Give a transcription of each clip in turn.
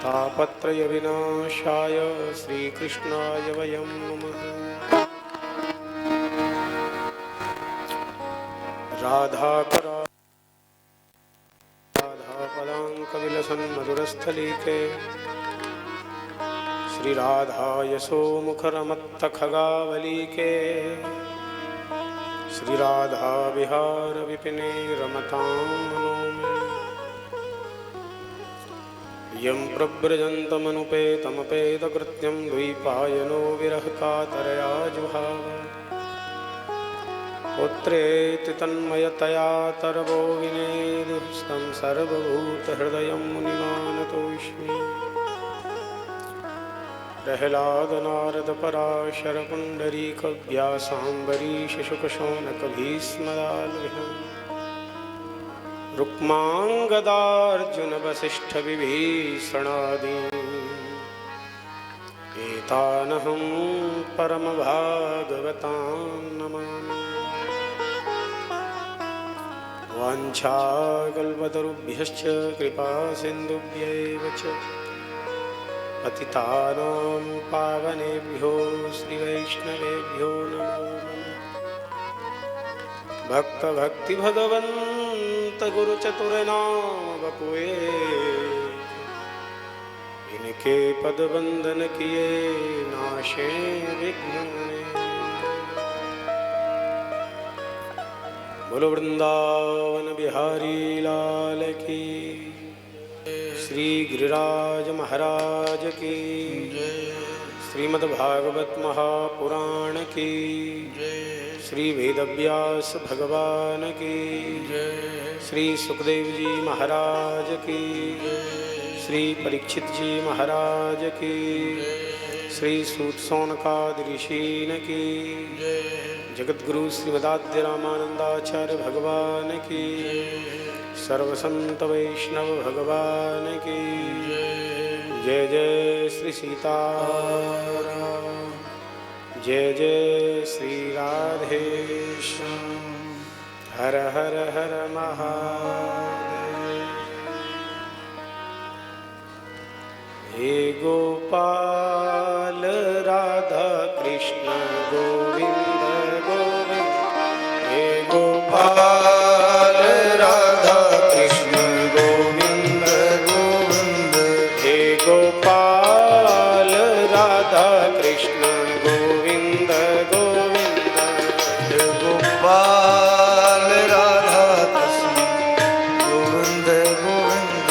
तापत्रय विनाशाय श्रीकृष्णाय वयं नमः। राधापदाङ्कविलसन् मधुरस्थलीके श्रीराधा यशोमुखरमत्तखगावलीके श्रीराधा विहार विपिने रमतां मनो मे। यं प्रव्रजन्तमनुपेतमपेतकृत्यं द्वैपायनो विरहकातरया जुहाव। पुत्रेति तन्मयतया तरवो विनेदुस्तं सर्वभूतहृदयं मुनिमानतोऽस्मि। प्रह्लाद नारद पराशर पुण्डरीक व्यासाम्बरीश शुकशौनक भीष्मदाल्विहं। रुक्माङ्गदार्जुन वसिष्ठ विभीषणादीन् एतानहं परमभागवतान् नमामि। वाञ्छाकल्पतरुभ्यश्च कृपा सिन्धुभ्यैव च पतितानां पावनेभ्यो श्रीवैष्णवेभ्यो नमो नमः। भक्त भक्ति भगवंत गुरु चतुरनाम बपुए इनके पद बंदन किए नाशे विघ्न। बोलो वृंदावन बिहारी लाल की, श्री गिरिराज महाराज की, श्रीमद्भागवत महापुराण की, श्री वेदव्यास भगवान की, श्री सुखदेव जी महाराज की, श्री परीक्षित जी महाराज की, श्री सूत सौनकादि ऋषीन की, जगद्गुरु श्रीमदाद्य रामानंदाचार्य भगवान की, सर्वसंत वैष्णव भगवान की जय। जय श्री सीताराम, जय जय श्री राधेश्याम। हर हर हर महादेव। हे गोपाल राधा कृष्ण गोविंद गोविंद। हे गोपाल राधा कृष्ण गोविंद गोविंद। हे गोपाल राधा कृष्ण गोविंद गोविंद। हे गोपाल राधा कृष्ण गोविंद गोविंद।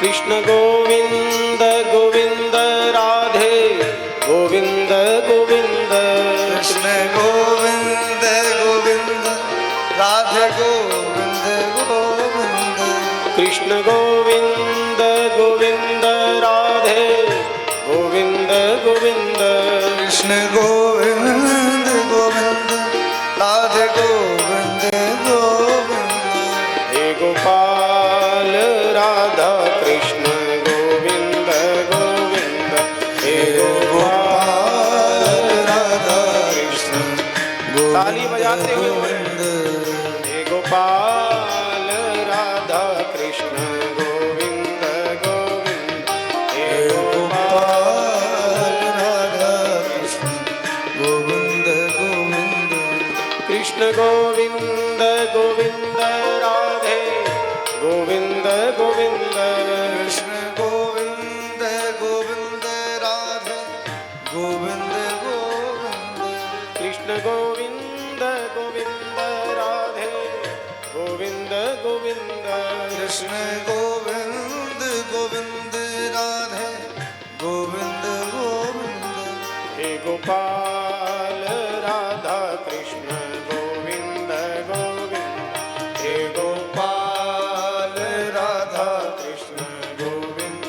कृष्ण गोविंद गोविंद राधे गोविंद गोविंद। कृष्ण गोविंद गोविंद राधे गोविंद गोविंद। कृष्ण गोविंद गोविंद राधे गोविंद गोविंद। कृष्ण गोविंद गोविंद राधे गोविंद गोविंद। हे गोपाल राधा कृष्ण गोविंद गोविंद। हे गोपाल राधा कृष्ण गोविंद। ताली बजाते हुए हे गोपाल राधा कृष्ण गोविंद गोविंद। हे गोपाल राधा कृष्ण गोविंद गोविंद। कृष्ण गोविंद गोविंद राधे गोविंद गोविंद। कृष्ण गोविंद गोविंद राधे गोविंद गोविंद। कृष्ण गोविंद गोविंद राधे गोविंद गोविंद। कृष्ण गोविंद गोविंद राधे गोविंद गोविंद। हे गोपाल राधा कृष्ण गोविंद गोविंद। हे गोपाल राधा कृष्ण गोविंद।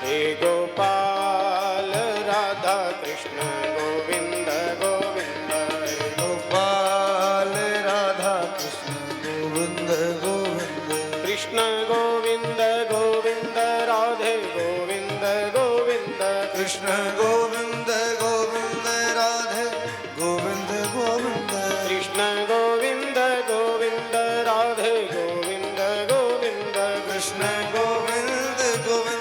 हे गोपाल राधा कृष्ण गोविंद गोविंद। हे गोपाल राधा कृष्ण गोविंद गोविंद। कृष्ण गोविंद गोविंद राधे गोविंद गोविंद। कृष्ण गोविंद गोविंद राधे गोविंद गोविंद। कृष्ण गोविंद गोविंद राधे गोविंद गोविंद। कृष्ण गोविंद गोविंद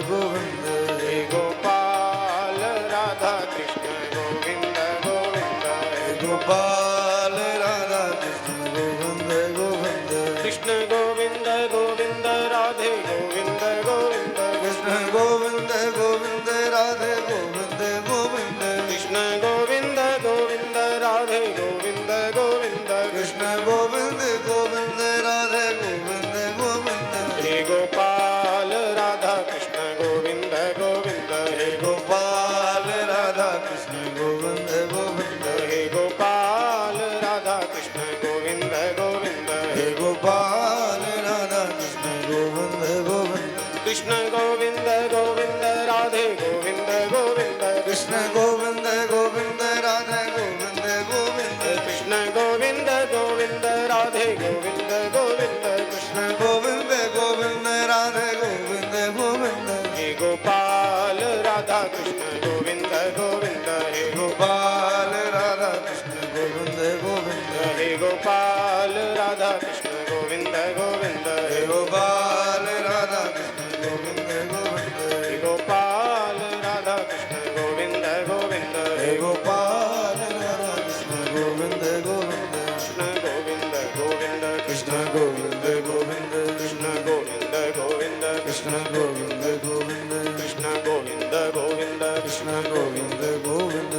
गोविंद हे गोपाल राधा कृष्ण गोविंद गोविंद हे गोपाल राधा कृष्ण गोविंद गोविंद कृष्ण गोविंद गोविंद राधे गोविंद गोविंद कृष्ण गोविंद गोविंद राधे गोविंद गोविंद कृष्ण गोविंद गोविंद राधे गोविंद गोविंद कृष्ण गोविंद गोविंद राधे गोविंद गोविंद हे गोपाल राधा कृष्ण गोविंद गोविंद हे गोपाल राधा कृष्ण गोविंद गोविंद हे गोपाल राधा कृष्ण गोविंद गोविंद हे गोपाल राधा कृष्ण गोविंद गोविंद कृष्ण गोविंद गोविंद राधे गोविंद गोविंद कृष्ण गोविंद गोविंद राधे गोविंद गोविंद कृष्ण गोविंद गोविंद राधे गोविंद गोविंद कृष्ण कृष्ण गोविंद गोविंद राधे गोविंद गोविंद हे गोपाल राधा कृष्ण गोविंद गोविंद हे गोपाल राधा कृष्ण गोविंद गोविंद हे गोपाल राधा कृष्ण गोविंद गोविंद हे गोपाल राधा कृष्ण गोविंद गोविंद हे गोपाल राधा कृष्ण गोविंद गोविंद हे गोपाल राधा कृष्ण गोविंद गोविंद कृष्ण गोविंद गोविंद कृष्ण गोविंद गोविंद कृष्ण गोविंद गोविंद कृष्ण गोविंद गोविंद कृष्ण गोविंद गोविंद कृष्ण गोविंद गोविंद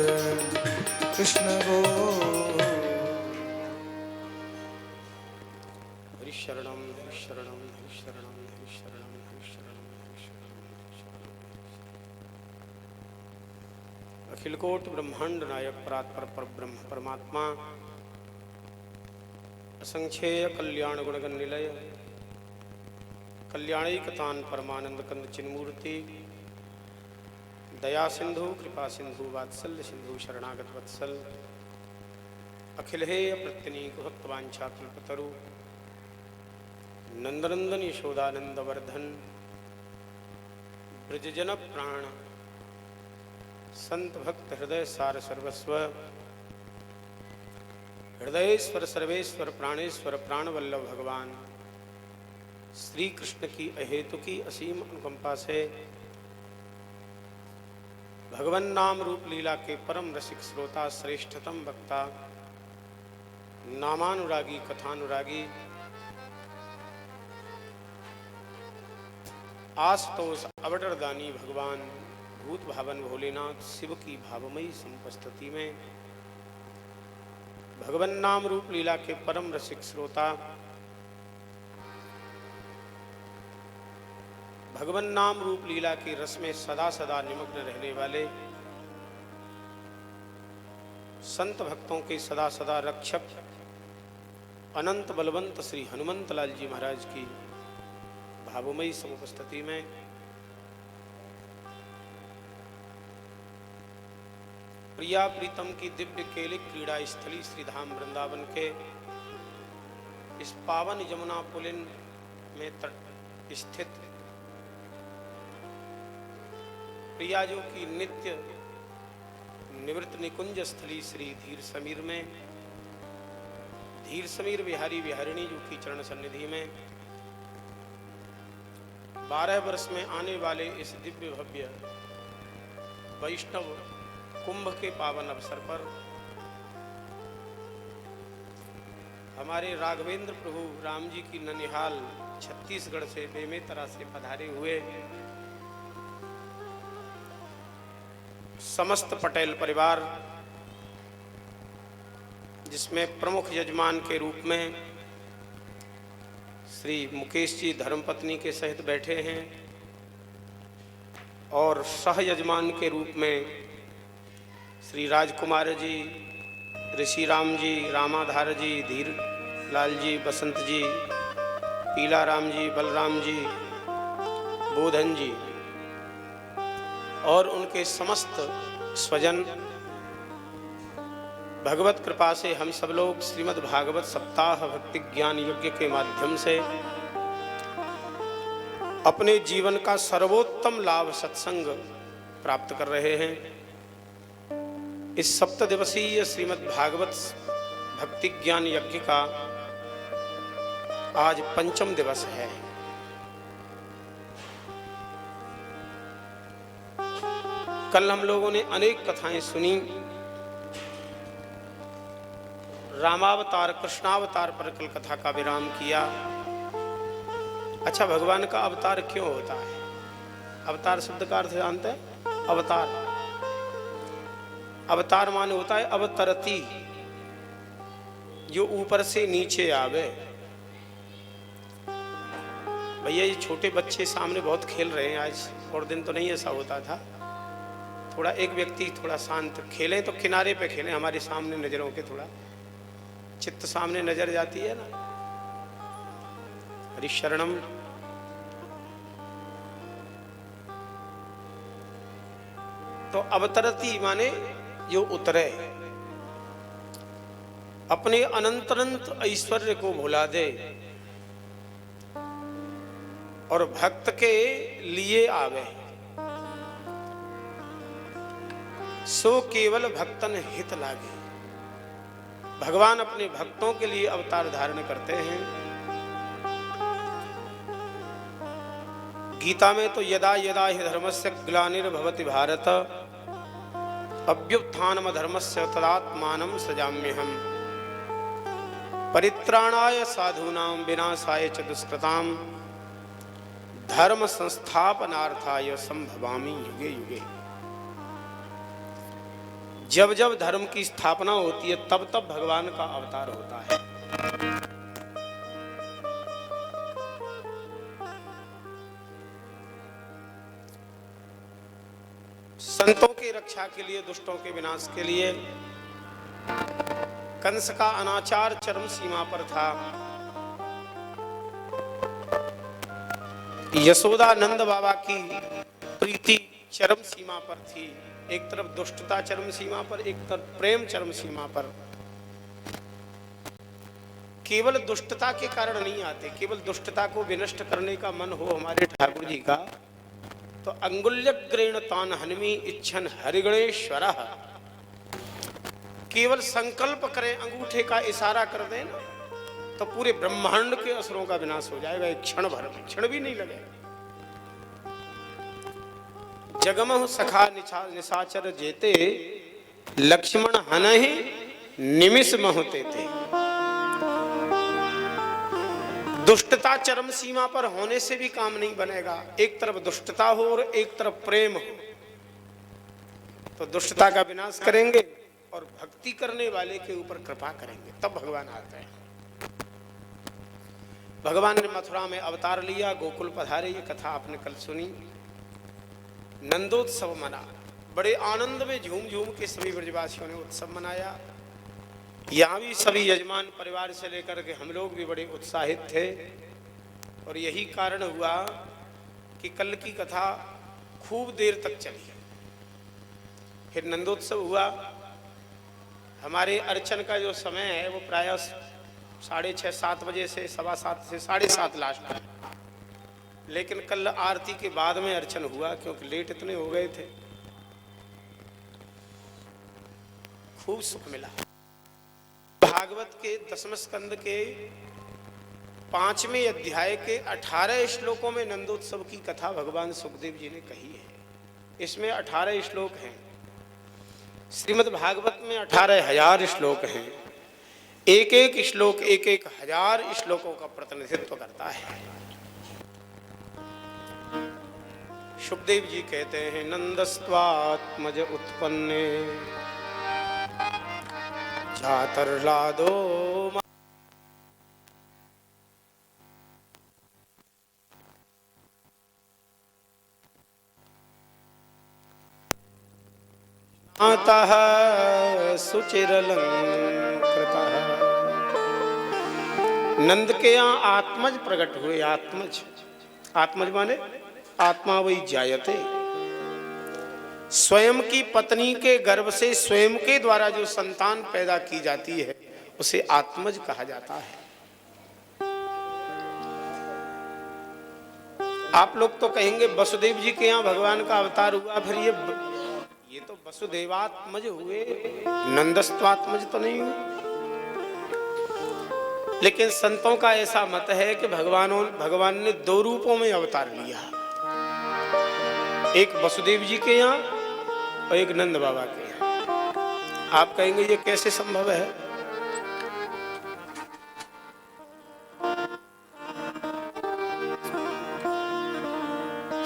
कृष्ण गोविंद हरि शरणम हरि शरणम हरि शरणम हरि शरणम हरि शरणम हरि शरणम अखिल कोट ब्रह्मांड नायक परात्पर परब्रह्म परमात्मा असंख्येय कल्याण गुणगण निलय कल्याणैकतान परमानंद कंद चिन्मूर्ति दया सिंधु कृपा सिंधु वात्सल्य सिंधु शरणागत वत्सल अखिल हेय प्रत्यनीक भक्तवांछा कल्पतरु नंदनंदन यशोदानंद वर्धन ब्रजजन प्राण संत भक्त हृदय सार सर्वस्व हृदयेश्वर सर्वेश्वर प्राणेश्वर प्राणवल्लभ भगवान श्री कृष्ण की अहेतु की असीम अनुकंपा से भगवन नाम रूप लीला के परम रसिक श्रोता श्रेष्ठतम वक्ता नामानुरागी कथानुरागी आशुतोष अवटरदानी भगवान भूत भावन भोलेनाथ शिव की भावमयी संपस्थिति में भगवन नाम रूप लीला के परम रसिक श्रोता भगवन नाम रूप लीला की रस में सदा सदा निमग्न रहने वाले संत भक्तों के सदा सदा रक्षक अनंत बलवंत श्री हनुमंत लाल जी महाराज की भावमयी समुपस्थिति में प्रिया प्रीतम की दिव्य केलिक क्रीड़ा स्थली श्री धाम वृंदावन के इस पावन यमुना पुलिन में स्थित प्रियाजों की नित्य निवृत्त निकुंज स्थली श्री धीर समीर में धीर समीर विहारी विहारिणी जी की चरण सन्निधि में 12 वर्ष में आने वाले इस दिव्य भव्य वैष्णव कुंभ के पावन अवसर पर हमारे राघवेंद्र प्रभु राम जी की ननिहाल छत्तीसगढ़ से बेमेतरा से पधारे हुए समस्त पटेल परिवार, जिसमें प्रमुख यजमान के रूप में श्री मुकेश जी धर्मपत्नी के सहित बैठे हैं और सह यजमान के रूप में श्री राजकुमार जी, ऋषि राम जी, रामाधार जी, धीर लाल जी, बसंत जी, पीला राम जी, बलराम जी, बोधन जी और उनके समस्त स्वजन, भगवत कृपा से हम सब लोग श्रीमद् भागवत सप्ताह भक्ति ज्ञान यज्ञ के माध्यम से अपने जीवन का सर्वोत्तम लाभ सत्संग प्राप्त कर रहे हैं। इस 7 दिवसीय श्रीमद् भागवत भक्ति ज्ञान यज्ञ का आज 5वां दिवस है। कल हम लोगों ने अनेक कथाएं सुनी। रामावतार कृष्णावतार पर कल कथा का विराम किया। अच्छा, भगवान का अवतार क्यों होता है? अवतार शब्द का अर्थ जानते हैं? अवतार, अवतार माने होता है अवतरती, जो ऊपर से नीचे आवे। भैया ये छोटे बच्चे सामने बहुत खेल रहे हैं आज, और दिन तो नहीं ऐसा होता था। थोड़ा एक व्यक्ति थोड़ा शांत खेलें तो किनारे पे खेलें, हमारे सामने नजरों के थोड़ा चित्त सामने नजर जाती है ना। हरि शरणम। तो अवतरती माने जो उतरे, अपने अनंत अनंत ऐश्वर्य को भुला दे और भक्त के लिए आवे, सो केवल भक्तन हित लागे। भगवान अपने भक्तों के लिए अवतार धारण करते हैं। गीता में तो यदा यदा हि धर्मस्य ग्लानिर्भवति भारत अभ्युत्थानम धर्मस्य तदात्मानं सृजाम्यहम् परित्राणाय साधूनां विनाशाय च दुष्कृतां धर्म संस्थापनार्थाय संभवामि युगे युगे। जब जब धर्म की स्थापना होती है तब तब भगवान का अवतार होता है। संतों की रक्षा के लिए, दुष्टों के विनाश के लिए। कंस का अनाचार चरम सीमा पर था। यशोदा नंद बाबा की प्रीति चरम सीमा पर थी। एक तरफ दुष्टता चरम सीमा पर, एक तरफ प्रेम चरम सीमा पर। केवल दुष्टता के कारण नहीं आते, केवल दुष्टता को विनष्ट करने का मन हो हमारे ठाकुर जी का तो अंगुल्यग्रेण तान हनमी इच्छन हरिगणेश्वर। केवल संकल्प करें, अंगूठे का इशारा कर दें ना, तो पूरे ब्रह्मांड के असुरों का विनाश हो जाएगा एक क्षण भर में, क्षण भी नहीं लगेगा। जगमह सखा निशाचर जेते लक्ष्मण हनहि निमिष महोते थे। दुष्टता चरम सीमा पर होने से भी काम नहीं बनेगा। एक तरफ दुष्टता हो और एक तरफ प्रेम हो, तो दुष्टता का विनाश करेंगे और भक्ति करने वाले के ऊपर कृपा करेंगे, तब भगवान आते हैं। भगवान ने मथुरा में अवतार लिया, गोकुल पधारे, ये कथा आपने कल सुनी। नंदोत्सव मना, बड़े आनंद में झूम झूम के सभी ब्रजवासियों ने उत्सव मनाया। यहाँ भी सभी यजमान परिवार से लेकर के हम लोग भी बड़े उत्साहित थे, और यही कारण हुआ कि कल की कथा खूब देर तक चली। फिर नंदोत्सव हुआ। हमारे अर्चन का जो समय है वो प्रायः 6:30-7 बजे से 7:15 से 7:30 लास्ट है, लेकिन कल आरती के बाद में अर्चन हुआ क्योंकि लेट इतने हो गए थे। खूब सुख मिला। भागवत के 10वें स्कंद के 5वें अध्याय के 18 श्लोकों में नंदोत्सव की कथा भगवान सुखदेव जी ने कही है। इसमें 18 श्लोक हैं। श्रीमद् भागवत में 18,000 श्लोक हैं। एक एक श्लोक 1,000 श्लोकों का प्रतिनिधित्व करता है। सुखदेव जी कहते हैं, नंदस्त्वात्मज उत्पन्ने जातर्लादो मातः सुचिरलंकृतः। नंद के यहाँ आत्मज प्रकट हुए। आत्मज, आत्मज माने आत्मा वही जायते। स्वयं की पत्नी के गर्भ से स्वयं के द्वारा जो संतान पैदा की जाती है उसे आत्मज कहा जाता है। आप लोग तो कहेंगे वसुदेव जी के यहाँ भगवान का अवतार हुआ, फिर ये तो वसुदेवात्मज हुए, नंदस्त्वात्मज तो नहीं हुए। लेकिन संतों का ऐसा मत है कि भगवान ने 2 रूपों में अवतार लिया, एक वसुदेव जी के यहाँ और एक नंद बाबा के यहाँ। आप कहेंगे ये कैसे संभव है?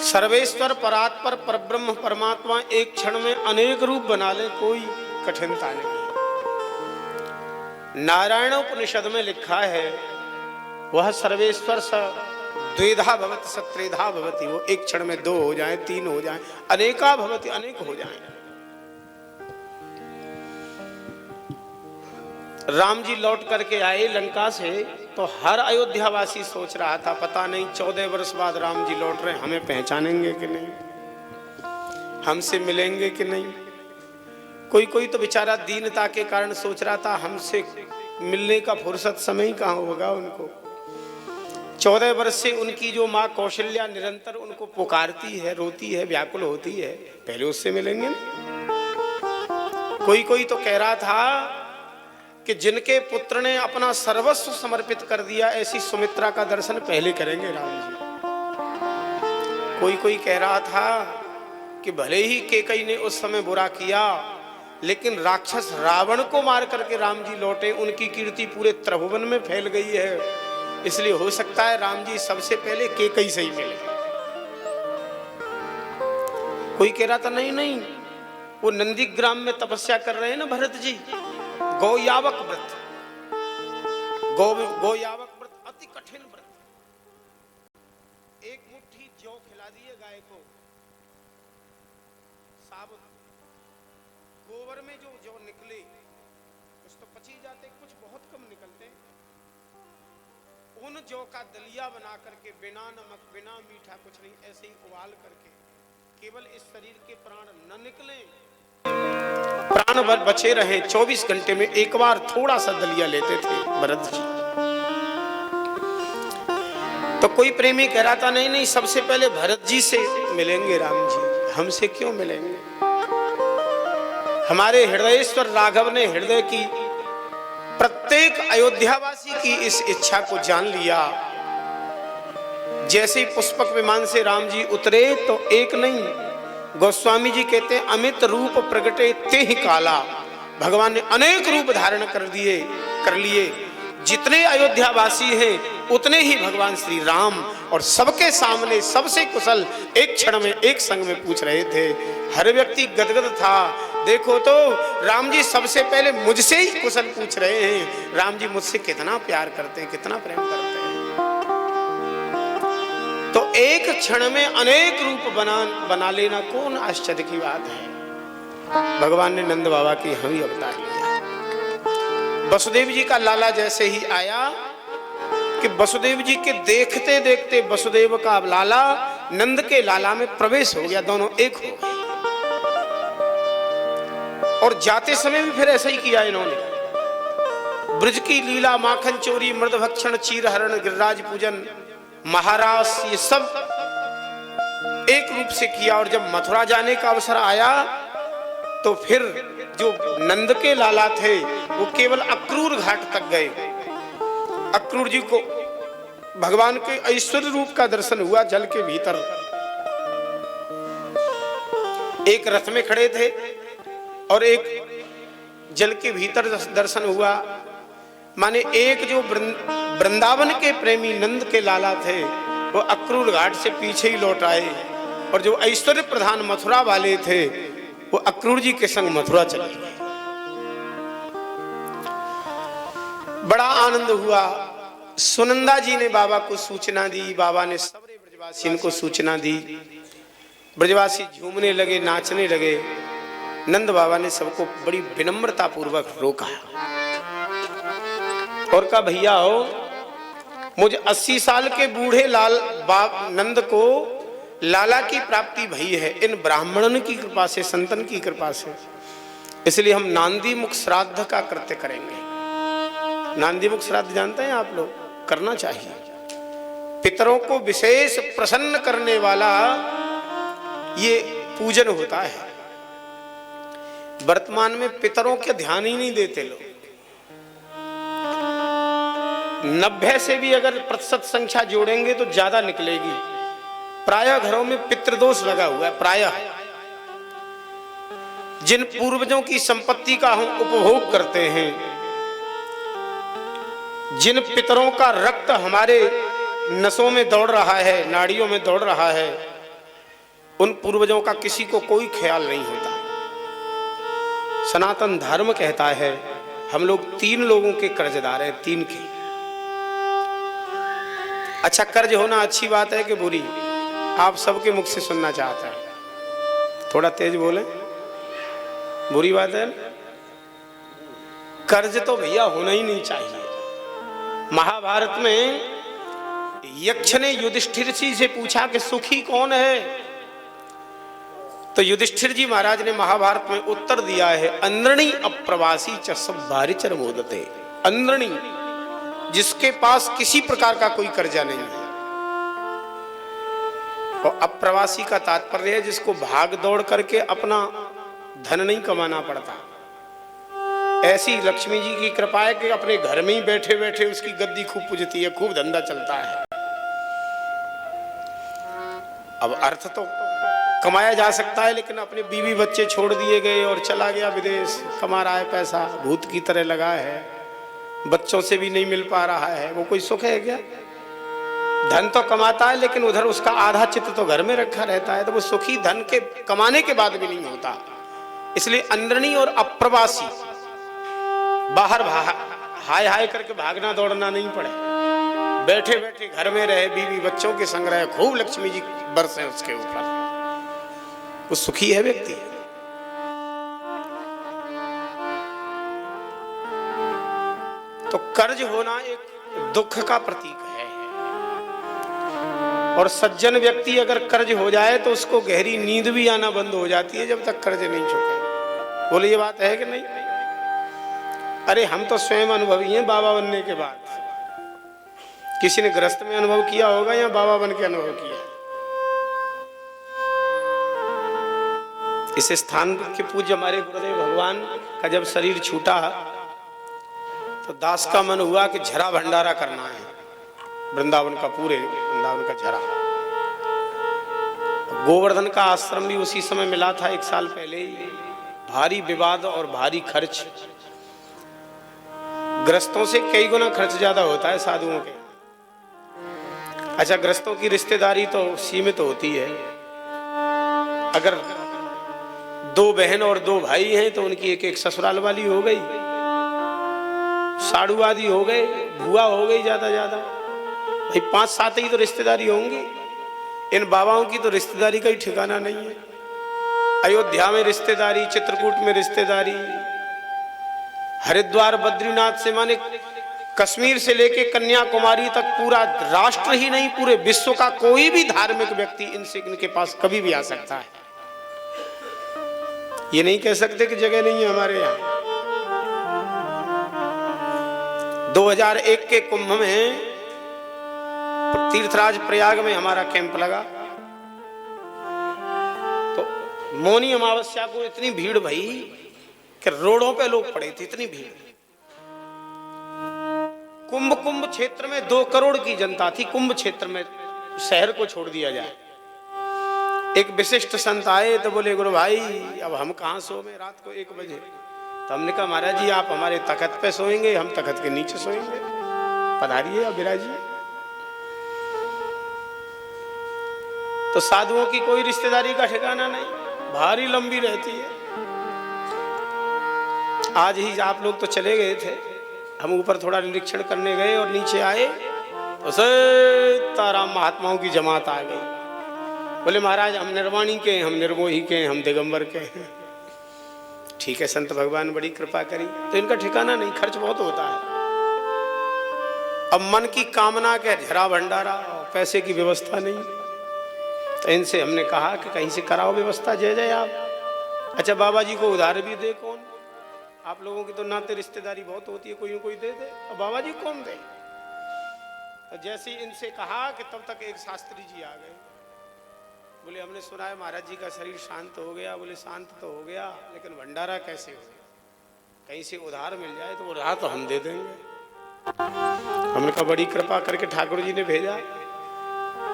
सर्वेश्वर परात्पर परब्रह्म परमात्मा एक क्षण में अनेक रूप बना ले, कोई कठिनता नहीं। नारायण उपनिषद में लिखा है वह सर्वेश्वर स द्विधा भवति सत्रेधा भवति, वो एक क्षण में दो हो जाए, तीन हो जाए, अनेका भवति अनेक हो जाए। राम जी लौट करके आए लंका से तो हर अयोध्यावासी सोच रहा था पता नहीं 14 वर्ष बाद राम जी लौट रहे, हमें पहचानेंगे कि नहीं, हमसे मिलेंगे कि नहीं। कोई कोई तो बेचारा दीनता के कारण सोच रहा था हमसे मिलने का फुर्सत समय कहाँ होगा उनको। 14 वर्ष से उनकी जो माँ कौशल्या निरंतर उनको पुकारती है, रोती है, व्याकुल होती है, पहले उससे मिलेंगे ना। कोई कोई तो कह रहा था कि जिनके पुत्र ने अपना सर्वस्व समर्पित कर दिया ऐसी सुमित्रा का दर्शन पहले करेंगे राम जी। कोई कोई कह रहा था कि भले ही केकई ने उस समय बुरा किया लेकिन राक्षस रावण को मार करके राम जी लौटे, उनकी कीर्ति पूरे त्रिभुवन में फैल गई है, इसलिए हो सकता है राम जी सबसे पहले केकई से ही मिले। कोई कह रहा था नहीं नहीं, वो नंदीग्राम में तपस्या कर रहे हैं ना भरत जी, गौयावक व्रत, गौयावक व्रत अति कठिन व्रत। एक मुट्ठी जौ खिला दिए गाय को साबुत, गोबर में जो जौ निकले कुछ तो पची जाते, कुछ बहुत कम निकलते, उन जौ का दलिया बना करके बिना नमक बिना मीठा कुछ नहीं ऐसे ही उबाल करके केवल इस शरीर के प्राण न निकले, प्राण बचे रहे, 24 घंटे में एक बार थोड़ा सा दलिया लेते थे भरत जी। तो कोई प्रेमी कह रहा था नहीं नहीं, सबसे पहले भरत जी से मिलेंगे राम जी, हमसे क्यों मिलेंगे। हमारे हृदयेश्वर राघव ने हृदय की प्रत्येक अयोध्यावासी की इस इच्छा को जान लिया। जैसे ही पुष्पक विमान से राम जी उतरे तो एक नहीं, गोस्वामी जी कहते हैं अमित रूप प्रगटे ते ही काला, भगवान ने अनेक रूप धारण कर लिए। जितने अयोध्यावासी हैं उतने ही भगवान श्री राम, और सबके सामने सबसे कुशल एक क्षण में एक संग में पूछ रहे थे। हर व्यक्ति गदगद था, देखो तो राम जी सबसे पहले मुझसे ही कुशल पूछ रहे हैं, राम जी मुझसे कितना प्यार करते हैं, कितना प्रेम करते हैं। तो एक क्षण में अनेक रूप बना लेना कौन आश्चर्य की बात है। भगवान ने नंद बाबा की हम ही अवतार लिया। वसुदेव जी का लाला जैसे ही आया कि वसुदेव जी के देखते देखते वसुदेव का लाला नंद के लाला में प्रवेश हो गया, दोनों एक हो गए। और जाते समय भी फिर ऐसा ही किया इन्होंने। ब्रज की लीला, माखन चोरी, मृद भक्षण, चीर हरण, गिरिराज पूजन, महारास, ये सब एक रूप से किया। और जब मथुरा जाने का अवसर आया तो फिर जो नंद के लाला थे वो केवल अक्रूर घाट तक गए। अक्रूर जी को भगवान के ऐश्वर्य रूप का दर्शन हुआ जल के भीतर। एक रथ में खड़े थे और एक जल के भीतर दर्शन हुआ। माने एक जो वृंदावन के प्रेमी नंद के लाला थे वो अक्रूर घाट से पीछे ही लौट आए, और जो ऐश्वर्य प्रधान मथुरा वाले थे वो अक्रूर जी के संग मथुरा चले गए। बड़ा आनंद हुआ। सुनंदा जी ने बाबा को सूचना दी, बाबा ने सबरे ब्रजवासी को सूचना दी। ब्रजवासी झूमने लगे, नाचने लगे। नंद बाबा ने सबको बड़ी विनम्रता पूर्वक रोका और कहा भैया हो, मुझे 80 साल के बूढ़े लाल नंद को लाला की प्राप्ति भई है इन ब्राह्मणन की कृपा से, संतन की कृपा से, इसलिए हम नांदी मुख श्राद्ध का कृत्य करेंगे। नांदी मुख श्राद्ध जानते हैं आप लोग, करना चाहिए। पितरों को विशेष प्रसन्न करने वाला ये पूजन होता है। वर्तमान में पितरों के ध्यान ही नहीं देते लोग। 90 से भी अगर प्रतिशत संख्या जोड़ेंगे तो ज्यादा निकलेगी। प्रायः घरों में पितृदोष लगा हुआ है। प्रायः जिन पूर्वजों की संपत्ति का हम उपभोग करते हैं, जिन पितरों का रक्त हमारे नसों में दौड़ रहा है, नाड़ियों में दौड़ रहा है, उन पूर्वजों का किसी को कोई ख्याल नहीं होता। सनातन धर्म कहता है हम लोग 3 लोगों के कर्जदार हैं, 3 के। अच्छा, कर्ज होना अच्छी बात है कि बुरी? आप सबके मुख से सुनना चाहता है, थोड़ा तेज बोले। बुरी बात है? कर्ज तो भैया होना ही नहीं चाहिए। महाभारत में यक्ष ने युधिष्ठिर जी से पूछा कि सुखी कौन है, तो युधिष्ठिर जी महाराज ने महाभारत में उत्तर दिया है, अंद्रणी अप्रवासी च सब भारिचर मोदते। अंद्रणी, जिसके पास किसी प्रकार का कोई कर्जा नहीं है। और अप्रवासी का तात्पर्य है जिसको भाग दौड़ करके अपना धन नहीं कमाना पड़ता। ऐसी लक्ष्मी जी की कृपा है कि अपने घर में ही बैठे बैठे उसकी गद्दी खूब पूजती है, खूब धंधा चलता है। अब अर्थ तो कमाया जा सकता है, लेकिन अपने बीवी बच्चे छोड़ दिए गए और चला गया विदेश, कमा रहा है पैसा, भूत की तरह लगा है, बच्चों से भी नहीं मिल पा रहा है, वो कोई सुख है क्या? धन तो कमाता है लेकिन उधर उसका आधा चित्त तो घर में रखा रहता है, तो वो सुखी धन के कमाने के बाद भी नहीं होता। इसलिए अंद्रणी और अप्रवासी, बाहर हाय हाय करके भागना दौड़ना नहीं पड़े, बैठे बैठे घर में रहे, बीवी बच्चों के संग रहे, खूब लक्ष्मी जी बरसे उसके ऊपर, वो सुखी है व्यक्ति। तो कर्ज होना एक दुख का प्रतीक है, और सज्जन व्यक्ति अगर कर्ज हो जाए तो उसको गहरी नींद भी आना बंद हो जाती है जब तक कर्ज नहीं चुके। बोले ये बात है कि नहीं? अरे हम तो स्वयं अनुभवी हैं बाबा बनने के बाद। किसी ने गृहस्थ में अनुभव किया होगा या बाबा बन के अनुभव किया? इस स्थान के पूज्य हमारे गुरुदेव भगवान का जब शरीर छूटा तो दास का मन हुआ कि झरा भंडारा करना है, वृंदावन का, पूरे वृंदावन का झरा। गोवर्धन का आश्रम भी उसी समय मिला था, 1 साल पहले ही। भारी विवाद और भारी खर्च, ग्रस्तों से कई गुना खर्च ज्यादा होता है साधुओं के। अच्छा, ग्रस्तों की रिश्तेदारी तो सीमित होती है। अगर 2 बहन और 2 भाई हैं तो उनकी एक एक ससुराल वाली हो गई, साड़ू आदि हो गए, बुआ हो गई, ज्यादा ज्यादा भाई 5-7 ही तो रिश्तेदारी होंगी। इन बाबाओं की तो रिश्तेदारी का ही ठिकाना नहीं है। अयोध्या में रिश्तेदारी, चित्रकूट में रिश्तेदारी, हरिद्वार बद्रीनाथ से माने कश्मीर से लेके कन्याकुमारी तक पूरा राष्ट्र ही नहीं, पूरे विश्व का कोई भी धार्मिक व्यक्ति इनसे इनके पास कभी भी आ सकता है। ये नहीं कह सकते कि जगह नहीं है हमारे यहाँ। 2001 के कुंभ में तीर्थराज प्रयाग में हमारा कैंप लगा, तो मौनी अमावस्या को इतनी भीड़ भई कि रोडों पे लोग पड़े थे, इतनी भीड़। कुंभ क्षेत्र में 2 करोड़ की जनता थी। कुंभ क्षेत्र में शहर को छोड़ दिया जाए। एक विशिष्ट संत आए तो बोले, गुरु भाई अब हम कहाँ सोए रात को 1 बजे। तो हमने कहा, महाराज जी आप हमारे तख्त पे सोएंगे, हम तख्त के नीचे सोएंगे, पधारिए अब विराजिए। तो साधुओं की कोई रिश्तेदारी का ठिकाना नहीं, भारी लंबी रहती है। आज ही आप लोग तो चले गए थे, हम ऊपर थोड़ा निरीक्षण करने गए और नीचे आए तो सीताराम महात्माओं की जमात आ गई। बोले महाराज हम निर्वाणी के, हम निर्मोही के, हम दिगंबर के हैं। ठीक है, संत भगवान बड़ी कृपा करी। तो इनका ठिकाना नहीं, खर्च बहुत होता है। अब मन की कामना के झरा भंडारा, पैसे की व्यवस्था नहीं, तो इनसे हमने कहा कि कहीं से कराओ व्यवस्था, जय जय आप। अच्छा, बाबा जी को उधार भी दे कौन? आप लोगों की तो नाते रिश्तेदारी बहुत होती है, कोई न कोई दे दे, अब बाबा जी कौन दे? तो जैसे इनसे कहा कि तब तक एक शास्त्री जी आ गए। बोले हमने सुना है महाराज जी का शरीर शांत हो गया। बोले शांत तो हो गया, लेकिन भंडारा कैसे हो? कहीं से उधार मिल जाए तो उधार तो हम दे देंगे। हमने कहा बड़ी कृपा करके ठाकुर जी ने भेजा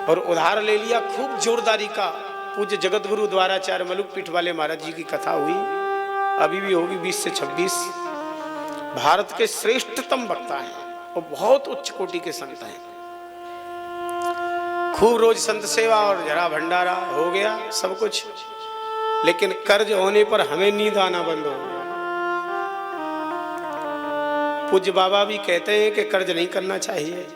और उधार ले लिया। खूब जोरदारी का पूज्य जगत गुरु द्वाराचार्य मलुक पीठ वाले महाराज जी की कथा हुई। अभी भी होगी 20 से 26। भारत के श्रेष्ठतम वक्ता हैं और बहुत उच्च कोटि के संत हैं। खूब रोज संत सेवा और जरा भंडारा हो गया सब कुछ, लेकिन कर्ज होने पर हमें नींद आना बंद हो गया। पूज्य बाबा भी कहते हैं कि कर्ज नहीं करना चाहिए,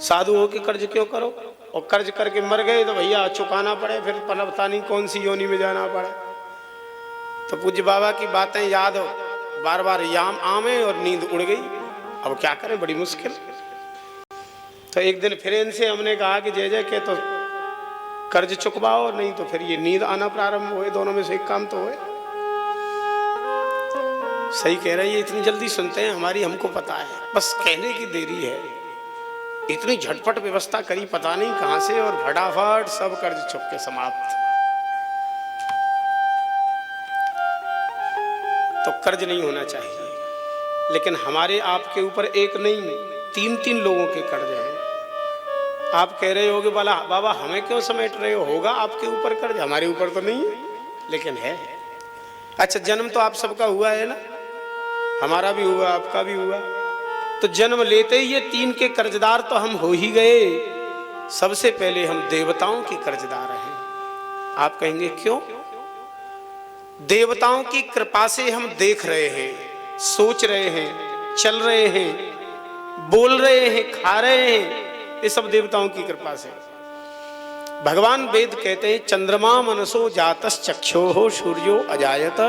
साधु हो के कर्ज क्यों करो, और कर्ज करके मर गए तो भैया चुकाना पड़े, फिर पता नहीं कौन सी योनि में जाना पड़े। तो पूज्य बाबा की बातें याद हो बार बार याम आमे और नींद उड़ गई। अब क्या करें, बड़ी मुश्किल। तो एक दिन फिर इनसे हमने कहा कि जय जय के तो कर्ज चुकवाओ, नहीं तो फिर ये नींद आना प्रारंभ हुए, दोनों में से एक काम तो हुए। सही कह रही है, इतनी जल्दी सुनते हैं हमारी, हमको पता है, बस कहने की देरी है। इतनी झटपट व्यवस्था करी पता नहीं कहां से, और फटाफट सब कर्ज चुक के समाप्त। तो कर्ज नहीं होना चाहिए, लेकिन हमारे आपके ऊपर एक नहीं 3-3 लोगों के कर्ज हैं। आप कह रहे होगे बाबा हमें क्यों समेट रहे हो, होगा आपके ऊपर कर्ज, हमारे ऊपर तो नहीं है, लेकिन है। अच्छा, जन्म तो आप सबका हुआ है ना, हमारा भी हुआ, आपका भी हुआ। तो जन्म लेते ही ये 3 के कर्जदार तो हम हो ही गए। सबसे पहले हम देवताओं के कर्जदार हैं। आप कहेंगे क्यों? देवताओं की कृपा से हम देख रहे हैं, सोच रहे हैं, चल रहे हैं, बोल रहे हैं, खा रहे हैं, ये सब देवताओं की कृपा से। भगवान वेद कहते हैं, चंद्रमा मनसो जातस चक्षोः सूर्यो अजायत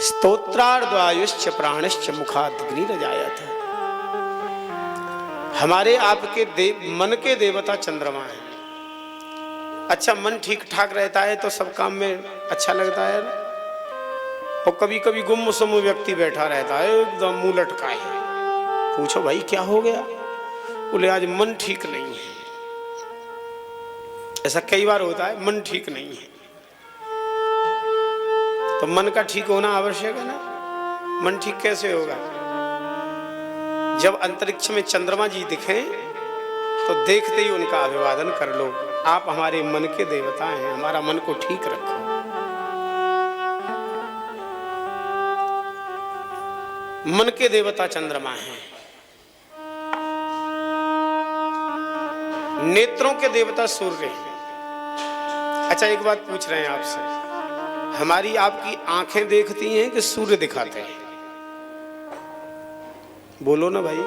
स्तोत्रार्द्वायुश्च प्राणश्च मुखादग्निरजायत। हमारे आपके मन के देवता चंद्रमा है। अच्छा, मन ठीक ठाक रहता है तो सब काम में अच्छा लगता है ना। और कभी कभी गुम्म-सुम्म व्यक्ति बैठा रहता है, एकदम मुंह लटका है, पूछो भाई क्या हो गया, बोले आज मन ठीक नहीं है। ऐसा कई बार होता है, मन ठीक नहीं है। तो मन का ठीक होना आवश्यक है ना। मन ठीक कैसे होगा? जब अंतरिक्ष में चंद्रमा जी दिखें तो देखते ही उनका अभिवादन कर लो, आप हमारे मन के देवता हैं, हमारा मन को ठीक रखो। मन के देवता चंद्रमा हैं। नेत्रों के देवता सूर्य हैं। अच्छा, एक बात पूछ रहे हैं आपसे, हमारी आपकी आंखें देखती हैं कि सूर्य दिखाते हैं? बोलो ना भाई,